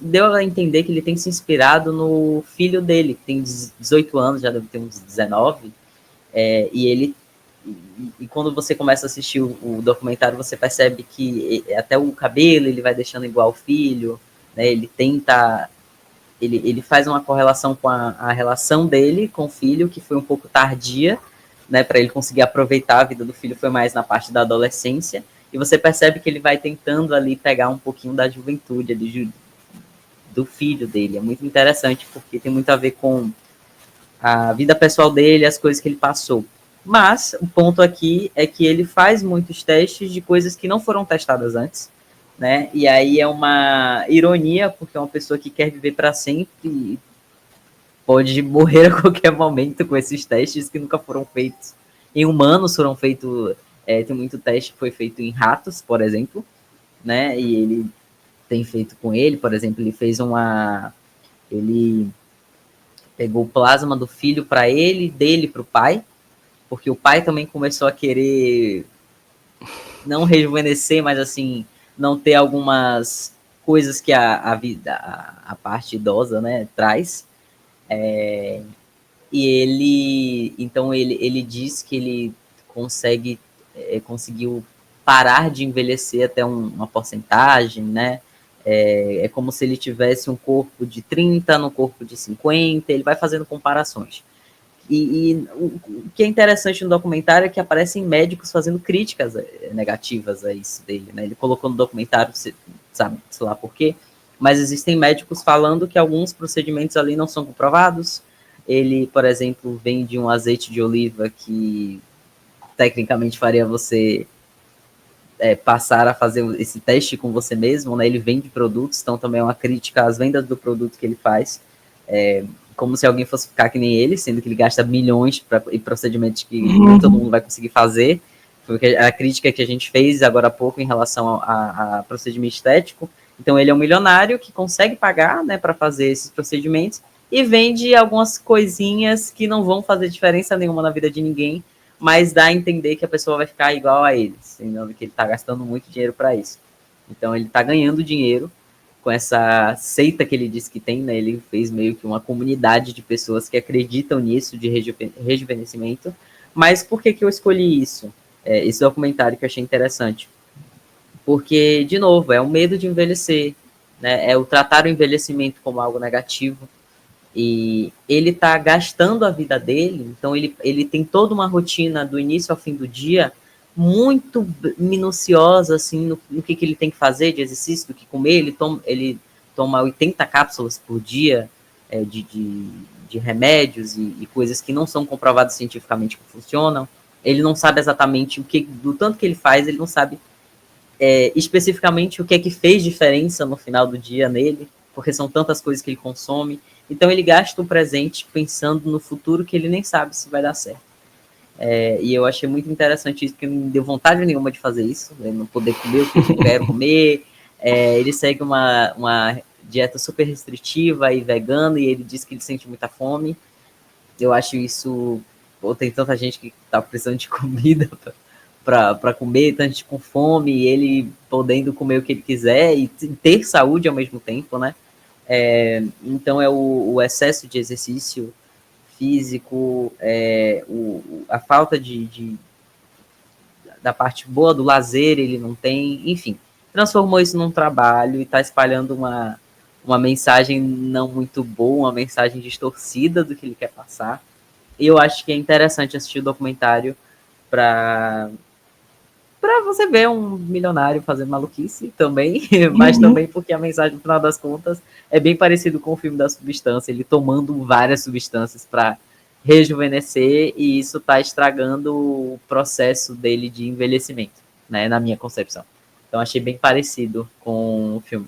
deu a entender que ele tem se inspirado no filho dele, que tem 18 anos, já deve ter uns 19, e ele e quando você começa a assistir o documentário, você percebe que até o cabelo ele vai deixando igual ao filho, né? Ele faz uma correlação com a relação dele com o filho, que foi um pouco tardia, né? Para ele conseguir aproveitar a vida do filho, foi mais na parte da adolescência, e você percebe que ele vai tentando ali pegar um pouquinho da juventude ali, do filho dele. É muito interessante, porque tem muito a ver com a vida pessoal dele, as coisas que ele passou. Mas o ponto aqui é que ele faz muitos testes de coisas que não foram testadas antes, né? E aí é uma ironia, porque é uma pessoa que quer viver para sempre pode morrer a qualquer momento com esses testes que nunca foram feitos em humanos, foram feitos. Tem muito teste que foi feito em ratos, por exemplo, né? E ele tem feito com ele, por exemplo, ele pegou o plasma do filho para ele, dele para o pai, porque o pai também começou a querer não rejuvenescer, mas assim, não ter algumas coisas que a vida, a parte idosa, né, traz. E ele diz que ele conseguiu parar de envelhecer até uma porcentagem, né? É como se ele tivesse um corpo de 30 no corpo de 50, ele vai fazendo comparações. E o que é interessante no documentário é que aparecem médicos fazendo críticas negativas a isso dele, né? Ele colocou no documentário, sabe, sei lá por quê, mas existem médicos falando que alguns procedimentos ali não são comprovados. Ele, por exemplo, vende um azeite de oliva que tecnicamente faria você passar a fazer esse teste com você mesmo, né? Ele vende produtos, então também é uma crítica às vendas do produto que ele faz. Como se alguém fosse ficar que nem ele, sendo que ele gasta milhões em procedimentos que nem todo mundo vai conseguir fazer. Foi a crítica que a gente fez agora há pouco em relação a procedimento estético. Então ele é um milionário que consegue pagar, né, para fazer esses procedimentos e vende algumas coisinhas que não vão fazer diferença nenhuma na vida de ninguém, mas dá a entender que a pessoa vai ficar igual a ele, sendo que ele está gastando muito dinheiro para isso. Então ele está ganhando dinheiro com essa seita que ele disse que tem, né? Ele fez meio que uma comunidade de pessoas que acreditam nisso, de rejuvenescimento. Mas por que eu escolhi isso? Esse documentário que eu achei interessante. Porque, de novo, é o medo de envelhecer, né? É o tratar o envelhecimento como algo negativo. E ele está gastando a vida dele, então ele tem toda uma rotina do início ao fim do dia muito minuciosa, assim, no que ele tem que fazer de exercício, do que comer. Ele toma 80 cápsulas por dia de remédios e coisas que não são comprovadas cientificamente que funcionam. Ele não sabe exatamente do tanto que ele faz, ele não sabe especificamente o que é que fez diferença no final do dia nele, porque são tantas coisas que ele consome. Então ele gasta o presente pensando no futuro que ele nem sabe se vai dar certo. E eu achei muito interessante isso, porque não me deu vontade nenhuma de fazer isso, né? Não poder comer o que eu quero comer. Ele segue uma dieta super restritiva e vegana, e ele diz que ele sente muita fome. Eu acho isso... tem tanta gente que tá precisando de comida para comer, tanta gente com fome, e ele podendo comer o que ele quiser e ter saúde ao mesmo tempo, né? Então o excesso de exercício físico, a falta da parte boa do lazer ele não tem, enfim, transformou isso num trabalho e está espalhando uma mensagem não muito boa, uma mensagem distorcida do que ele quer passar. E eu acho que é interessante assistir o documentário para você ver um milionário fazendo maluquice também, mas também porque a mensagem, no final das contas, é bem parecido com o filme da Substância, ele tomando várias substâncias para rejuvenescer, e isso está estragando o processo dele de envelhecimento, né, na minha concepção. Então achei bem parecido com o filme.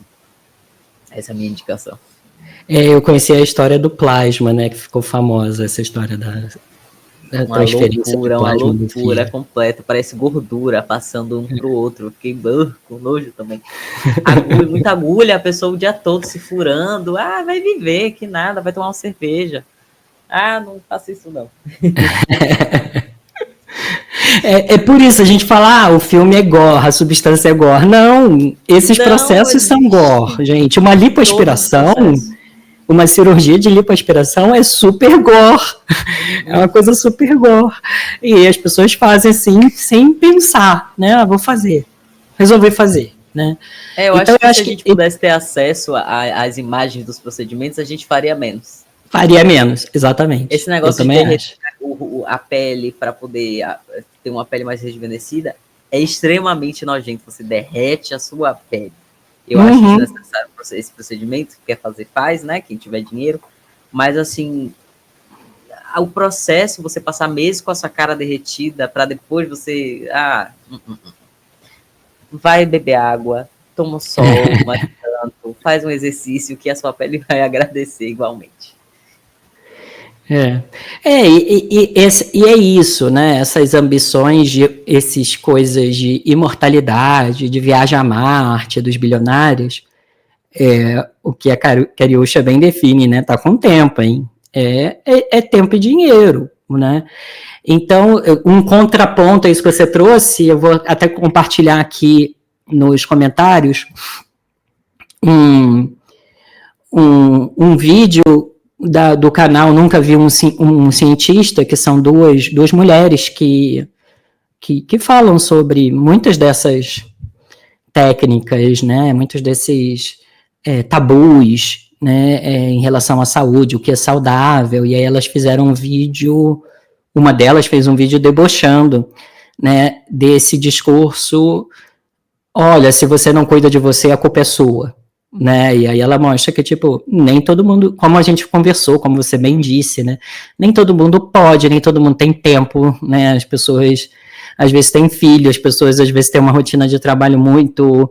Essa é a minha indicação. Eu conheci a história do plasma, né, que ficou famosa, essa história da transferência de plasma. Uma loucura completa, parece gordura passando um pro outro. Fiquei com nojo também. Muita agulha, a pessoa o dia todo se furando. Vai viver, que nada, vai tomar uma cerveja. Não faça isso não. É por isso a gente fala, o filme é gore, a substância é gore. Não, esses processos são gore, gente. Uma lipoaspiração, uma cirurgia de lipoaspiração é super gore. É uma coisa super gore. E as pessoas fazem assim, sem pensar, né? Vou fazer. Resolver fazer, né? Eu acho que se a gente pudesse ter acesso às imagens dos procedimentos, a gente faria menos. Faria menos, exatamente. Esse negócio de derreter a pele para poder ter uma pele mais rejuvenescida é extremamente nojento. Você derrete a sua pele. Eu acho desnecessário esse procedimento. Quer fazer, faz, né? Quem tiver dinheiro. Mas, assim, o processo, você passar meses com a sua cara derretida para depois você... vai beber água, toma um sol, mais tanto, faz um exercício que a sua pele vai agradecer igualmente. E é isso, né? Essas ambições, essas coisas de imortalidade, de viagem a Marte, dos bilionários, o que a Cariúcha bem define, né? Tá com tempo, hein? É tempo e dinheiro, né? Então, um contraponto a isso que você trouxe, eu vou até compartilhar aqui nos comentários um vídeo do canal Nunca Vi um Cientista, que são duas mulheres que falam sobre muitas dessas técnicas, né, muitos desses tabus, né, em relação à saúde, o que é saudável, e aí elas fizeram um vídeo, uma delas fez um vídeo debochando, né, desse discurso, olha, se você não cuida de você, a culpa é sua, né, e aí ela mostra que, tipo, nem todo mundo, como a gente conversou, como você bem disse, né, nem todo mundo pode, nem todo mundo tem tempo, né, as pessoas, às vezes, têm filhos, as pessoas, às vezes, têm uma rotina de trabalho muito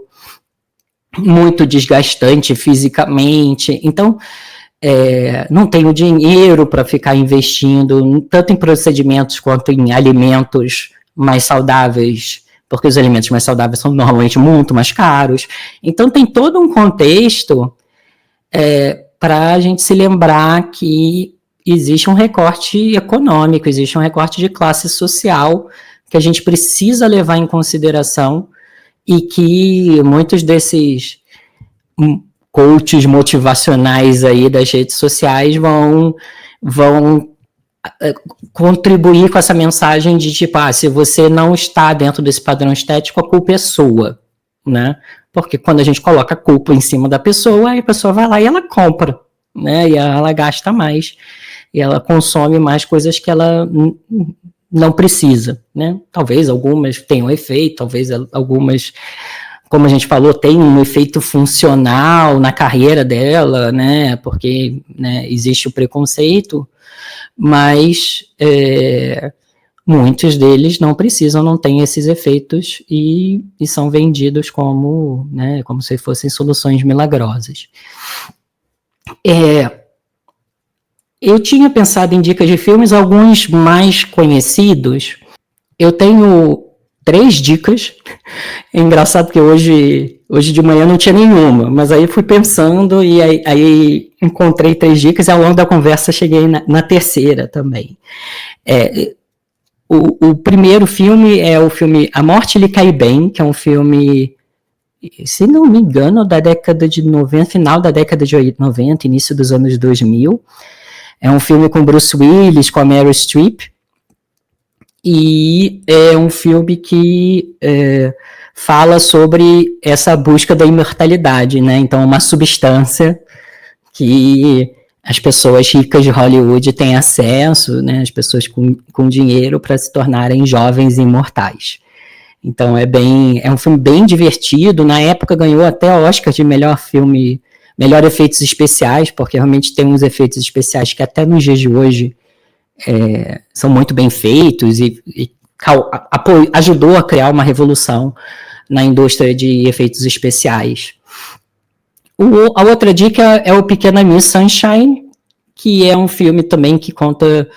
desgastante fisicamente, então, não tenho dinheiro para ficar investindo tanto em procedimentos quanto em alimentos mais saudáveis, porque os alimentos mais saudáveis são normalmente muito mais caros. Então tem todo um contexto para a gente se lembrar que existe um recorte econômico, existe um recorte de classe social que a gente precisa levar em consideração e que muitos desses coaches motivacionais aí das redes sociais vão contribuir com essa mensagem de tipo, se você não está dentro desse padrão estético, a culpa é sua, né? Porque quando a gente coloca a culpa em cima da pessoa, aí a pessoa vai lá e ela compra, né? E ela gasta mais, e ela consome mais coisas que ela não precisa, né? Talvez algumas tenham efeito, talvez algumas, como a gente falou, tem um efeito funcional na carreira dela, né? Porque, né, existe o preconceito, mas muitos deles não precisam, não têm esses efeitos e são vendidos como, né, como se fossem soluções milagrosas. Eu tinha pensado em dicas de filmes, alguns mais conhecidos. Eu tenho 3 dicas. É engraçado porque hoje de manhã não tinha nenhuma, mas aí fui pensando e aí encontrei 3 dicas e ao longo da conversa cheguei na terceira também. O primeiro filme é o filme A Morte Lhe Cai Bem, que é um filme, se não me engano, da década de 90, final da década de 90, início dos anos 2000. É um filme com Bruce Willis, com a Meryl Streep, e é um filme que fala sobre essa busca da imortalidade, né? Então, uma substância que as pessoas ricas de Hollywood têm acesso, né? As pessoas com dinheiro para se tornarem jovens imortais. Então, é um filme bem divertido. Na época, ganhou até Oscar de melhor filme, melhor efeitos especiais, porque realmente tem uns efeitos especiais que até nos dias de hoje são muito bem feitos e ajudou a criar uma revolução na indústria de efeitos especiais. A outra dica é o Pequena Miss Sunshine, que é um filme também que conta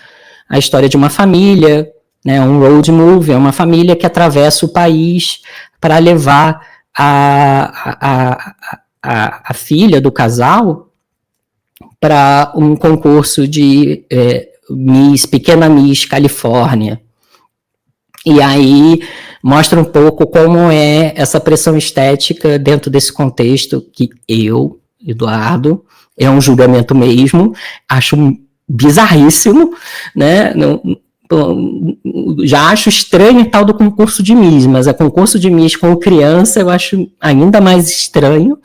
a história de uma família, né, um road movie, é uma família que atravessa o país para levar a filha do casal para um concurso de Pequena Miss Califórnia. E aí mostra um pouco como é essa pressão estética dentro desse contexto que eu, Eduardo, é um julgamento mesmo, acho bizarríssimo, né? Não, já acho estranho tal do concurso de Miss, mas a concurso de Miss com criança eu acho ainda mais estranho.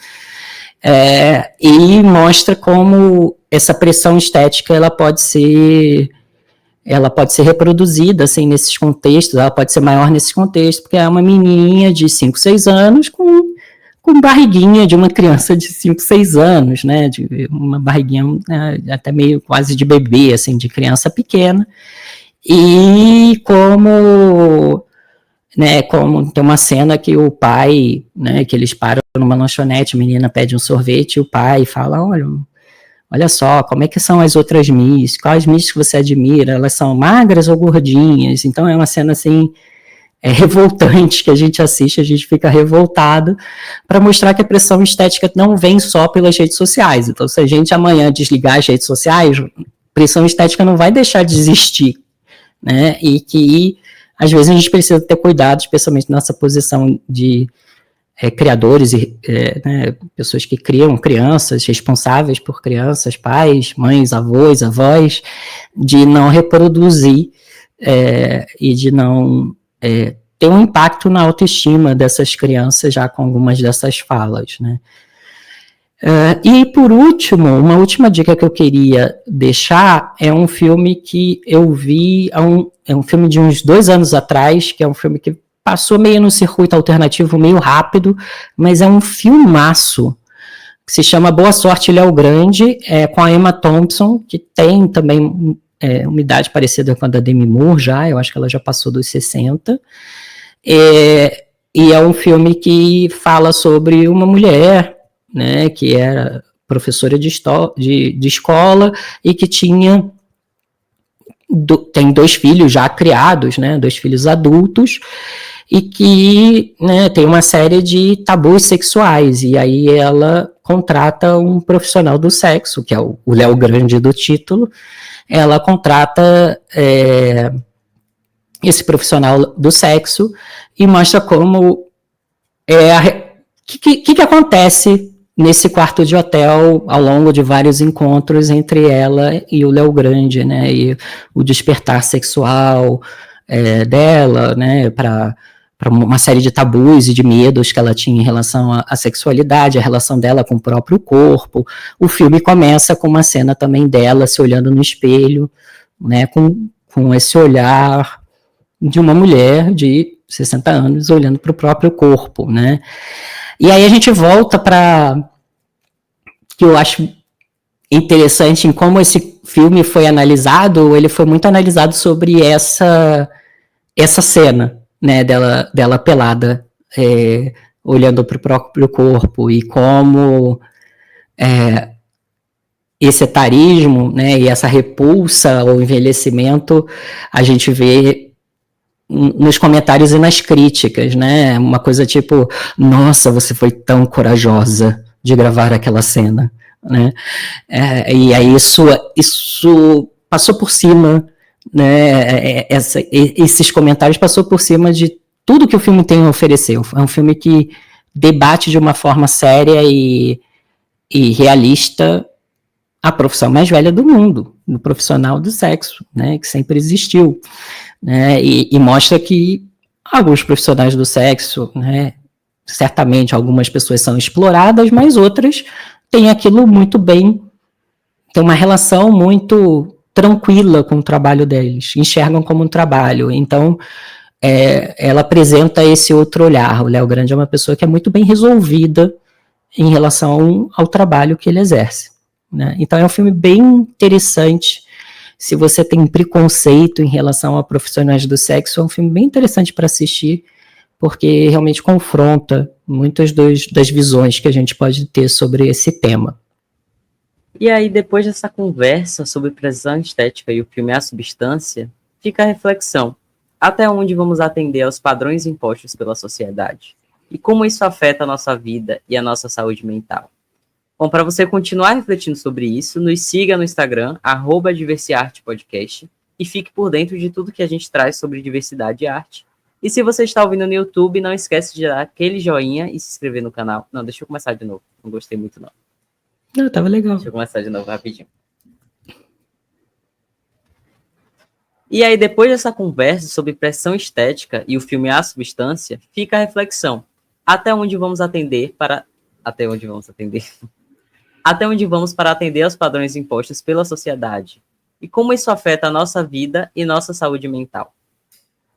E mostra como essa pressão estética ela pode ser reproduzida assim, nesses contextos, ela pode ser maior nesses contextos, porque é uma menininha de 5, 6 anos com barriguinha de uma criança de 5, 6 anos, né, de uma barriguinha até meio quase de bebê, assim, de criança pequena, e como tem uma cena que o pai, né, que eles param numa lanchonete, a menina pede um sorvete, e o pai fala, olha só, como é que são as outras Miss? Quais Miss que você admira? Elas são magras ou gordinhas? Então é uma cena assim, revoltante que a gente assiste, a gente fica revoltado para mostrar que a pressão estética não vem só pelas redes sociais. Então se a gente amanhã desligar as redes sociais, pressão estética não vai deixar de existir, né? E que às vezes a gente precisa ter cuidado, especialmente nessa posição de criadores e né, pessoas que criam crianças, responsáveis por crianças, pais, mães, avós, de não reproduzir e de não ter um impacto na autoestima dessas crianças já com algumas dessas falas, né? E por último, uma última dica que eu queria deixar é um filme que eu vi, é um filme de uns 2 anos atrás, que é um filme que passou meio no circuito alternativo, meio rápido, mas é um filmaço, que se chama Boa Sorte, Léo Grande, com a Emma Thompson, que tem também uma idade parecida com a da Demi Moore já, eu acho que ela já passou dos 60, e é um filme que fala sobre uma mulher, né, que era professora de escola e que tem 2 filhos já criados, né, 2 filhos adultos, e que, né, tem uma série de tabus sexuais, e aí ela contrata um profissional do sexo, que é o Léo Grande do título, ela contrata esse profissional do sexo e mostra como que acontece nesse quarto de hotel ao longo de vários encontros entre ela e o Léo Grande, né, e o despertar sexual dela, né, para uma série de tabus e de medos que ela tinha em relação à sexualidade, a relação dela com o próprio corpo. O filme começa com uma cena também dela se olhando no espelho, né, com esse olhar de uma mulher de 60 anos olhando para o próprio corpo, né. E aí a gente volta para que eu acho interessante em como esse filme foi analisado, ele foi muito analisado sobre essa cena, né, dela pelada, olhando para o próprio corpo, e como esse etarismo, né, e essa repulsa ao envelhecimento a gente vê nos comentários e nas críticas, né, uma coisa tipo, nossa, você foi tão corajosa de gravar aquela cena, né, e aí isso passou por cima, né, esses comentários passou por cima de tudo que o filme tem a oferecer. É um filme que debate de uma forma séria e realista a profissão mais velha do mundo, do profissional do sexo, né, que sempre existiu, né, e mostra que alguns profissionais do sexo, né, certamente algumas pessoas são exploradas, mas outras têm aquilo muito bem, tem uma relação muito tranquila com o trabalho deles, enxergam como um trabalho. Então, ela apresenta esse outro olhar. O Léo Grande é uma pessoa que é muito bem resolvida em relação ao trabalho que ele exerce, né? Então, é um filme bem interessante. Se você tem preconceito em relação a profissionais do sexo, é um filme bem interessante para assistir, porque realmente confronta muitas das visões que a gente pode ter sobre esse tema. E aí, depois dessa conversa sobre pressão estética e o filme A Substância, fica a reflexão. Até onde vamos atender aos padrões impostos pela sociedade? E como isso afeta a nossa vida e a nossa saúde mental? Bom, para você continuar refletindo sobre isso, nos siga no Instagram, @Diversiarte Podcast, e fique por dentro de tudo que a gente traz sobre diversidade e arte. E se você está ouvindo no YouTube, não esquece de dar aquele joinha e se inscrever no canal. Não, deixa eu começar de novo. Não gostei muito, não. Não, tava legal. Deixa eu começar de novo rapidinho. E aí, depois dessa conversa sobre pressão estética e o filme A Substância, fica a reflexão. Até onde vamos atender para... Até onde vamos atender? Até onde vamos para atender aos padrões impostos pela sociedade? E como isso afeta a nossa vida e nossa saúde mental?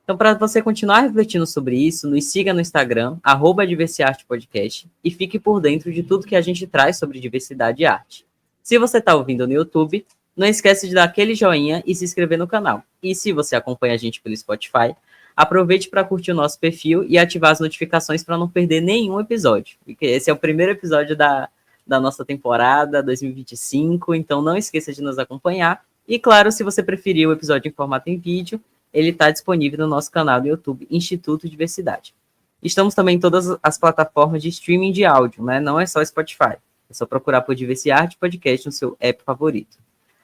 Então, para você continuar refletindo sobre isso, nos siga no Instagram, @Diversiartepodcast, e fique por dentro de tudo que a gente traz sobre diversidade e arte. Se você está ouvindo no YouTube, não esquece de dar aquele joinha e se inscrever no canal. E se você acompanha a gente pelo Spotify, aproveite para curtir o nosso perfil e ativar as notificações para não perder nenhum episódio. Porque esse é o primeiro episódio da nossa temporada 2025, então não esqueça de nos acompanhar. E claro, se você preferir o episódio em formato em vídeo, ele está disponível no nosso canal do YouTube, Instituto Diversidade. Estamos também em todas as plataformas de streaming de áudio, né? Não é só Spotify. É só procurar por Diversidade Podcast no seu app favorito.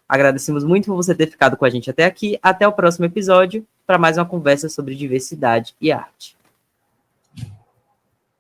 Agradecemos muito por você ter ficado com a gente até aqui. Até o próximo episódio para mais uma conversa sobre diversidade e arte.